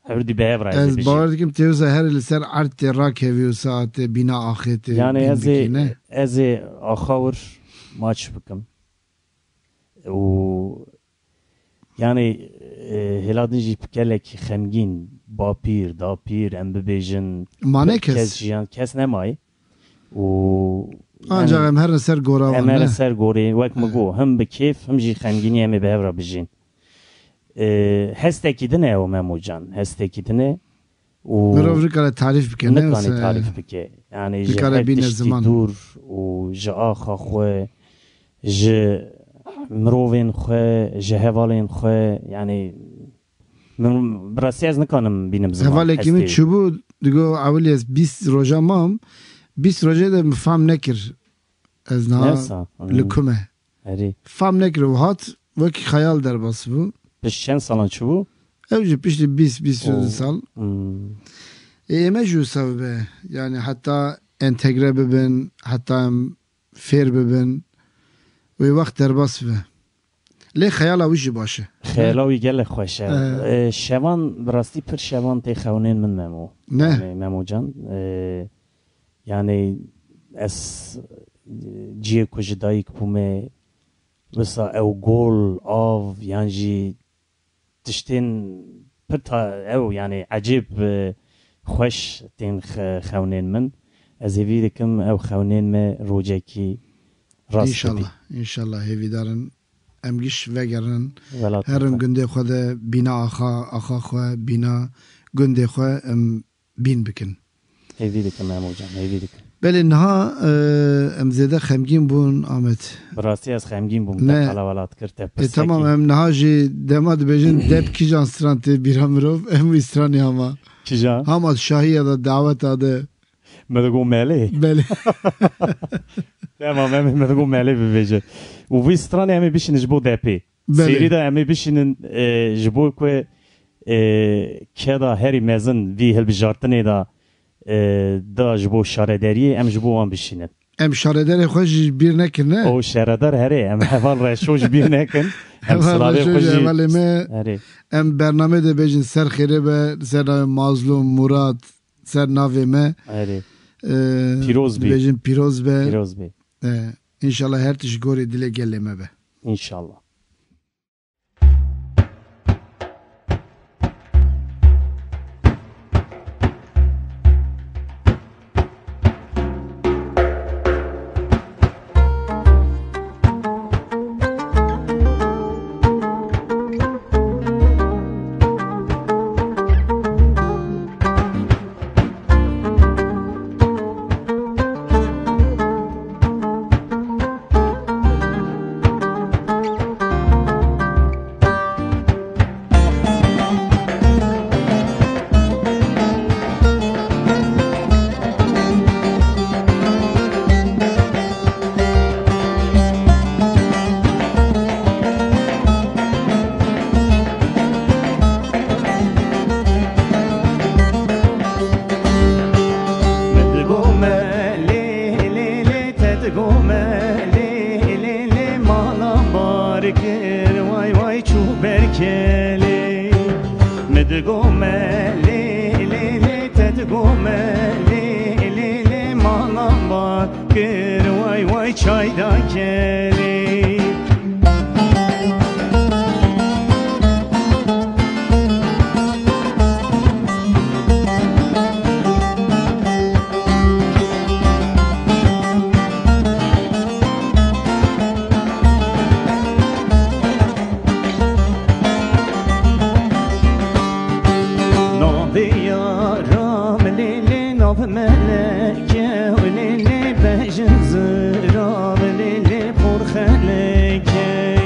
Hev dî behev ra Ez bawer dikim tê wisa herî li ser ertê rakevî wisa tê bîna axêtê yani bîn bikî ne? ez ê axawir maç bikim. û yani hêladin jî gelekî xemgîn bapîr, dapîr em bibêjin Mane kes. jiyan kes nemayê û Ancak em herin ser goravan em ne? her ser gorê wek min got him bi kêf him jî xemgînî em ê bi hev re bijîn. Hestekî din e ew Memocan. Hestekî din e û Mirov nikare tarîf bike ne? nikanî tarîf bike. Yani ji Nikare her bîne tiştî ziman. dûr û ji axa xwe ji mirovên xwe ji hevalên xwe yani min bi rastî ez nikanim bînim ziman. Hevalekî min çûbû digo ewilê ez 20 roja mam 20 rojê de fam nekir. Ez niha Nefsa. li ku me. Herî. Fam nekir û hat wekî xeyal derbas bû. Piş çend salan çûbû? Ev jî piştî 20-22 sal. Hmm. Ême jî wisa bibe. Yani heta entegre bibin, heta em fêr bibin. Wê wext derbas bibe. Lê xeyala wî jî baş e. Xeyala wî gelek xweş e. Şevan bi rastî pir şevan tê xewnên min Memo. Ne? Yani Memocan. Yani ez ciyê ku ji dayîk bûme wisa ew gol, av yan jî tiştên pir ew yani ecêb xweş tên xewnên min. Ez hêvî dikim ew xewnên me rojekî rast bibî. İnşallah. İnşallah hêvîdarin em giş vegerin. Velat Herin xwe. gundê xwe de bîna axa xwe bîna gundê xwe em bîn bikin. Hêvî dikim Memocan. Hêvî dikim. Belê niha em zêde xemgîn bûn Ahmet. Bi rastî ez xemgîn bûm Ne? te qelewelat kir te pirsekî. Tamam em niha jî dema dibêjin dep kîjan stran tê bîra mirov em wî stranê hama. Kîjan? Hama şahiya da daweta de. Me digo melê. Belê. Tamam me digo melê bibêje. û vî stranê em ê bişînin ji bo depê. Belê. Serî de em ê bişînin ji bo ku keda herî mezin vî hilbijartinê da ji bo şarederiyê em ji bo wan bişînin. Em şarederê xwe jî bîr nekin ne? O şeredar herê em heval reşo ji bîr nekin. Em Heval silavê reşo xwe ji jî hevalê me herê. em bername de bêjin ser xêrê be ser navê Mazlum Murat ser navê me Herê. Pîroz bî. dibêjin pîroz be. Pîroz bê. İnşallah her tiş gorê dilê gelê me be. İnşallah. مدگومه لی لی لی تدگومه لی لی لی مالم با کر وای وای چای دا کلی ملکه و لیلی بجن زرا و لیلی پرخلکه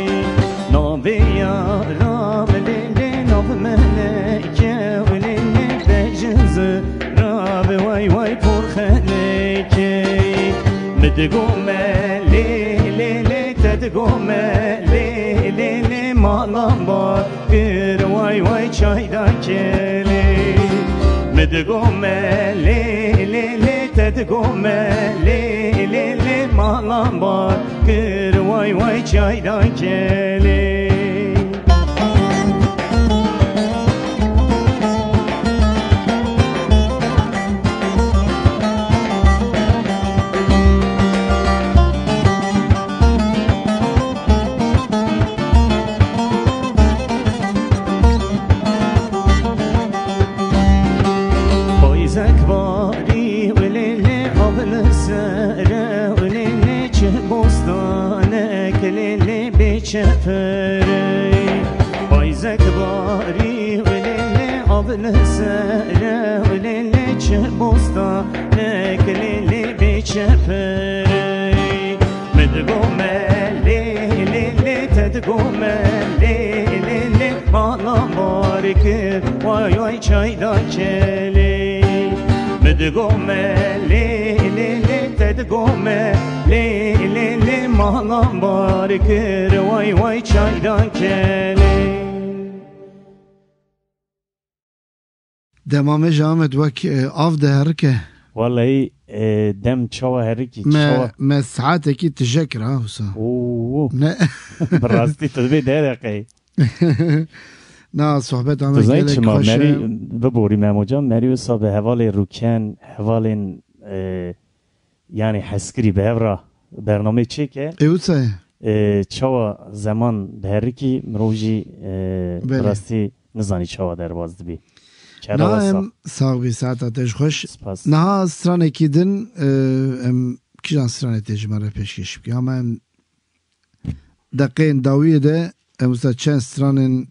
ناو یارا و لیلی ناو ملکه و لیلی بجن زرا و وای وای پرخلکه مدگومه لیلی لی تدگومه لیلی لی مالم با گر وای وای چای دا کلی مدگومه لیلی تدگومه لیلی لی مالم با گر وای وای چای دا کلی زکباری ولیلی قبل سره ولیلی چه بستانه کلیلی بیچه فره بای زکباری ولیلی قبل سره ولیلی چه بستانه کلیلی بیچه فره مدگومه لیلی لی تدگومه لیلی لی مالم بارکر وای وای چای دا کلی مدگومه لیلی لی تدگومه لیلی لی مالم بارکر وای وای چای دا کلی دمامه جامد وک آف ده هرکه والله دم چاوا هرکی ما ساعته کی تشکر ها حسا اوه نه براستی تدبی دقیقه نه صحبت همه تزاین گلک چما خوشه مری ببوری مموجا مری وصا به حوال روکن حوال یعنی حسکری به هورا برنامه چه که ایوسه چاوا زمان به هرکی مروجی براستی نزانی چاوا در باز دبی نه ام ساقی ساعت تش خوش سپاس نه استرانه کی دن ام کجان استرانه تش مره پیشکش بکی اما ام دقیقین داویه ده ام usta چند استرانه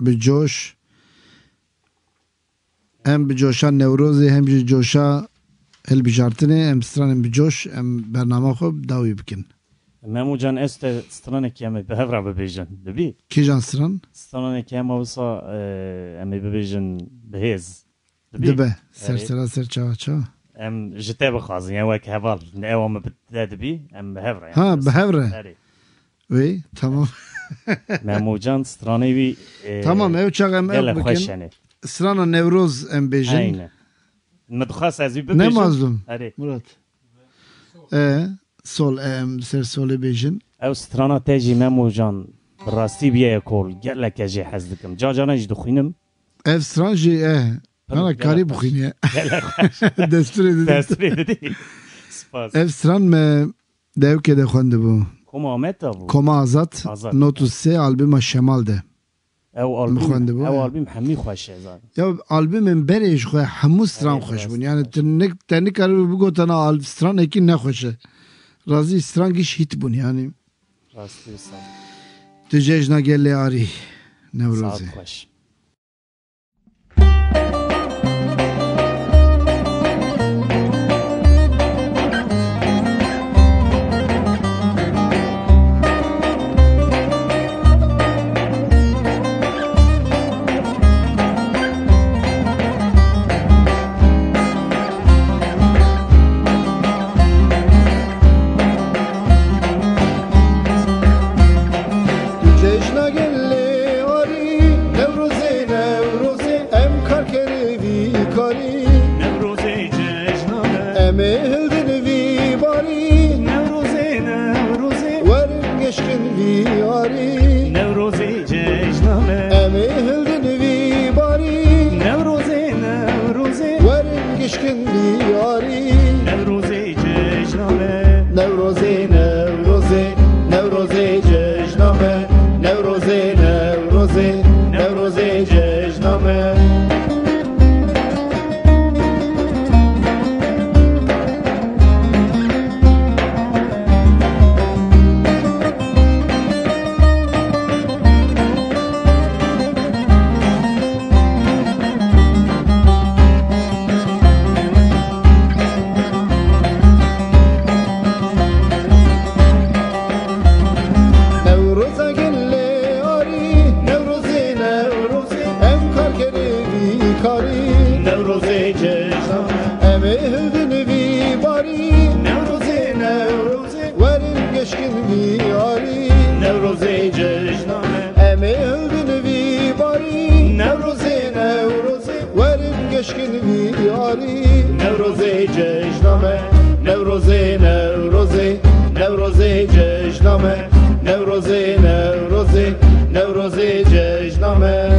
بجوش هم بجوشا نوروزی هم بجوشا هل بجارتنه هم استرانه بجوش هم برنامه خوب داوی بکن مموجان استرانه که همه به هورا ببیجن دبی کجان استران؟ استرانه که همه وصا همه ببیجن بهیز دبه سر چاوا چاوا ام جته بخوازن یا وک هوال نه وام بده بی ام به هورا ها به هوره وی تمام مموجان استرانه وی تمام او چاق ام گل بکن خوشنه استران نوروز ام بیجن اینه مدخواست از بی نه ببیجن مازلوم آره مراد سول ام سر سول بیجن او استرانا تاجی مموجان راستی بیه کول گل کجی حزدکم جانا جدو خوینم اف استران جی انا کاری بخینیه گل خوش دستوری دیدی دستوری دیدی سپاس اف استران me dev که ده خونده بو کما آمد بو کما آزاد آزاد. نوتو سه آلبوم شمال ده او مخونده بو او آلبوم همی خوشه زن یا آلبوم بریش خواه همو استران خوش بون یعنی تنی کارو بگو تنا استران اکی نخوشه رازی استران گیش هیت بون یعنی راستی سان تو جشنا گلی آری نوروزی ساعت خوش جشنا گلی آری نوروزی Nevroze Nevroze cejname Nevroze cejname Nevroze Nevroze Nevroze cejname Nevroze Nevroze Nevroze cejname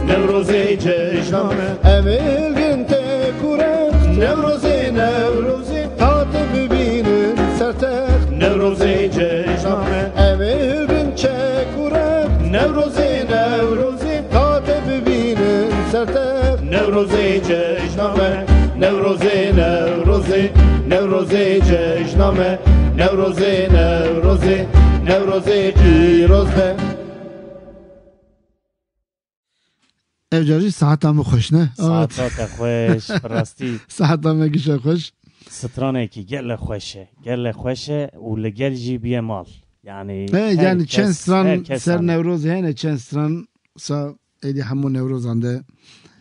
Nevroze cejname Emel günte kurek Nevroze Nevroze Tatı bibinin sertek Nevroze cejname Emel günte kurek Nevroze Nevroze Tatı bibinin sertek Nevroze cejname Nevroze Nevroze Nevroze cejname Nevroze Nevroze Nevroze cirozbe Evcari sahatamı xoş ne? Saatata xoş, rastî. Sahatamı gişe xoş. Stranekî gel xweşe û li gel jî biye mal. Yani yani çend stran ser Nevrozê hene çend stran sa êdî hemû Nevrozan de.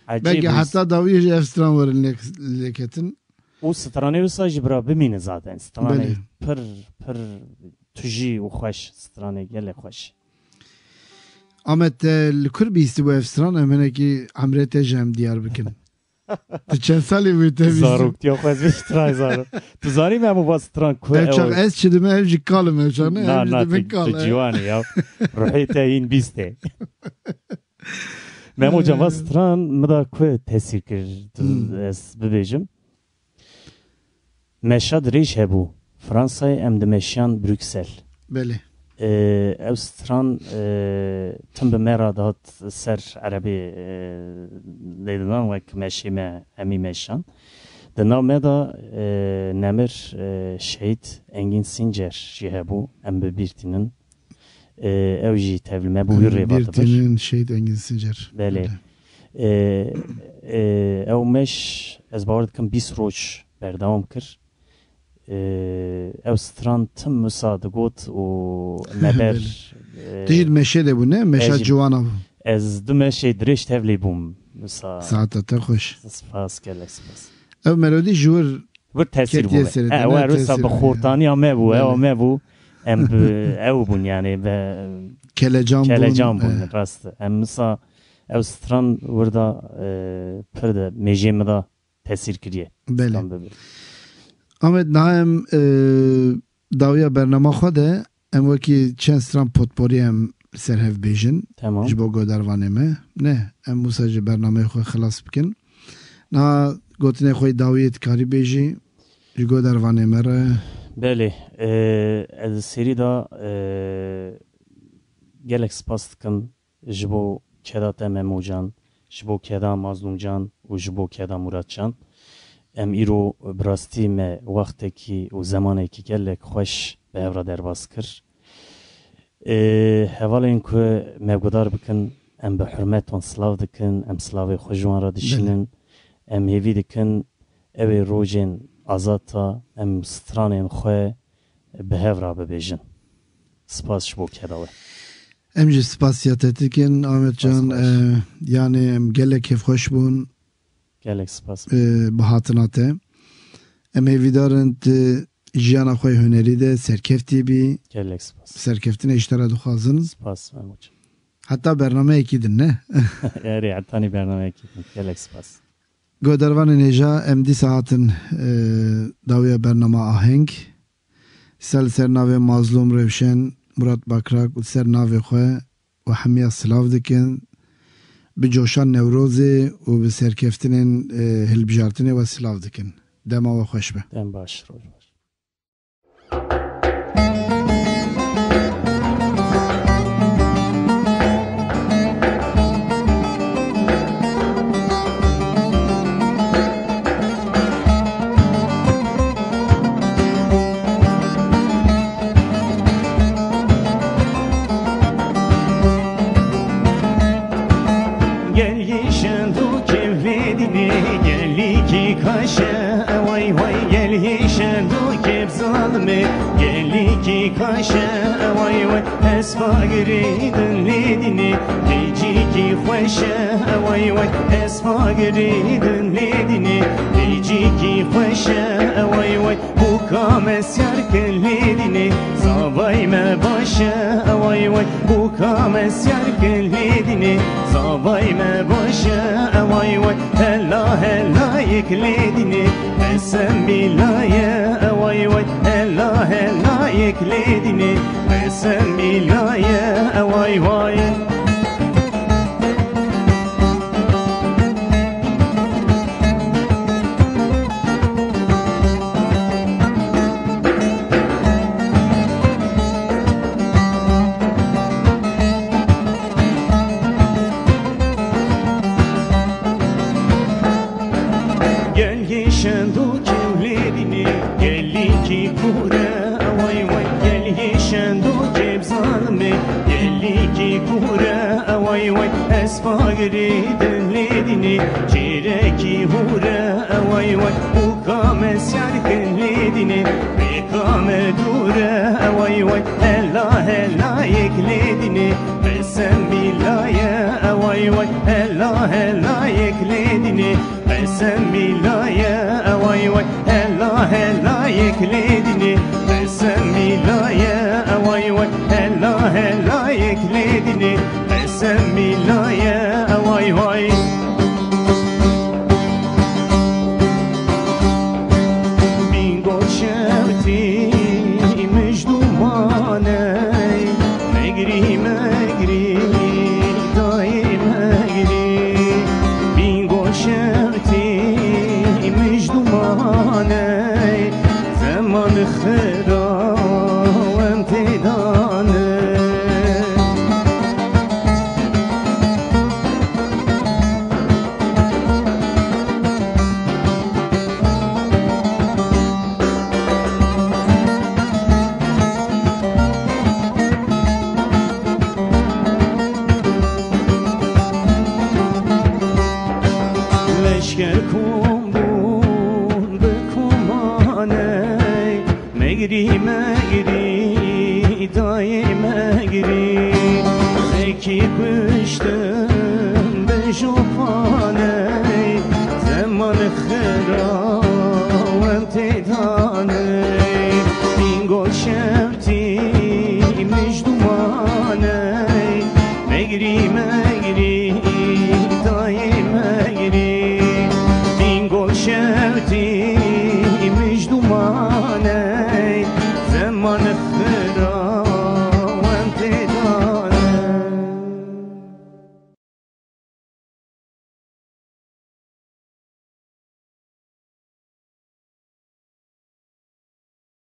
Belki hatta dawiye jî ev stran werin lêketin. û stranê wisa jî bira bimîne zaten. Stranê pir tujî û xweş stranê gelê xweş. Ahmet li kur bîstî bu ev stran em hinekî Emretê ji em diyar bikin. Tu çend salî wî te bîstî? Zarok diya xwez vê stranê zarok. Tu zanî me hemû stran ku ew çax ez çi dime ev jî kalim ev çax ne? Ev jî dime kal. Tu ciwanî ya. Ruhê te hîn bîstê. Me hemû ceva stran me da ku tesîr kir ez bibêjim. Meşa dirêj hebû. Fransayê em dimeşiyan Brüksel. Belê. ew stran tim bi me re dihat ser erebê lêdinan wek meşê me emî meşan. Di nav me da nemir şehîd Engin Sincer jî hebû em bibîrtînin. Ew jî tevlî me bû wî rêva dibir. Bîrtînin şehîd Engin Sincer. Belê. Ew meş ez bawer dikim 20 roj berdewam kir. Ew stran tim wisa digot û me ber Dijî meşê de bû ne? Meşa ciwana bû. Ez du meşê dirêj tevlî bûm wisa. Saeta te xweş. Spas gelek spas. Ew melodî ji wir tesîr bû. Ew wisa bi xortaniya me bû, ew me bû. Em ew bûn yani ve kelecan bûn rast. Em wisa ew stran wir da pir de mêjê me da tesîr kiriye. Belê. Ahmet nahem dawiya bernama xwe de em wekî çend stran potporî em ser hev bêjin ji bo godervanê me. Ne em wisa ji bernameyê xwe xilas bikin. Na gotinê xwe dawiyê dikarî bêjî ji godervanê me re. Belê. Ez serî da gelek spas dikim ji bo keda te Memocan, ji bo keda Mazlûmcan û ji bo keda Muratcan. Em îro bi rastî me wextekî û zemanekî gelek xweş bi hev re derbas kir. Hevalên ku me gudar bikin em bi hurmet wan silav dikin, em silavê xwe ji wan re dişînin, em hêvî dikin ew ê rojên azata em stranên xwe bi hev re bibêjin. Spas ji bo keda we. Em jî spasiya te dikin Ahmet Can, yani em gelek hevxweş bûn. Gelek spas. Bi hatina te. Em hêvîdarin tu jiyana xwe hunerî de serkeftî bî. Gelek spas. Serkeftinê ji te re dixwazin. Spas Memocan. Hatta bernameyekî din ne? Eri عتانی برنامه کردن gelek spas. Godervanên hêja em dîsa hatin dawiya bernama aheng. Sel ser navê Mazlûm Rewşen, Murat Bakrak û ser navê xwe û hemiya silav dikin bi coşan Newrozê û bi serkeftinên hilbijartinê we silav dikin. Dema we xweş be. Dem baş roj baş. Gel yeşen du kevledini gel ki kaşa vay vay gel yeşen du kev zalme gel ki kaşa vay vay esfa giridin ledini geci ki xoşa vay vay esfa giridin ledini geci ki xoşa vay vay bu kames yarkın ledini zavay me başa vay vay bu kames yarkın ledini zavay me başa vay vay hella hella yekledini esem bilaya vay vay hella hella yekledini esem bilaya vay vay Gel yeşen du kevledini gel ki kura vay vay gel yeşen du kebzalme gel ki kura vay vay esfa giridin ledini çireki hura vay vay bu kames yarkın ledini bekame dura vay vay hella hella yekledini esem bilaya vay vay hella hella yekledini esem bilaya vay vay hella hella yekledini esem bilaya vay vay hella hella yekledini esem bilaya vay vay bingo şevti mecdumane megri megri daim megri bingo şevti mecdumane zaman khira ve imtidane leşker kumbun be kumane megri megri daye megri zeki kıştım be jofane zaman khira ve imtidane bingo şevti mecdumane megri megri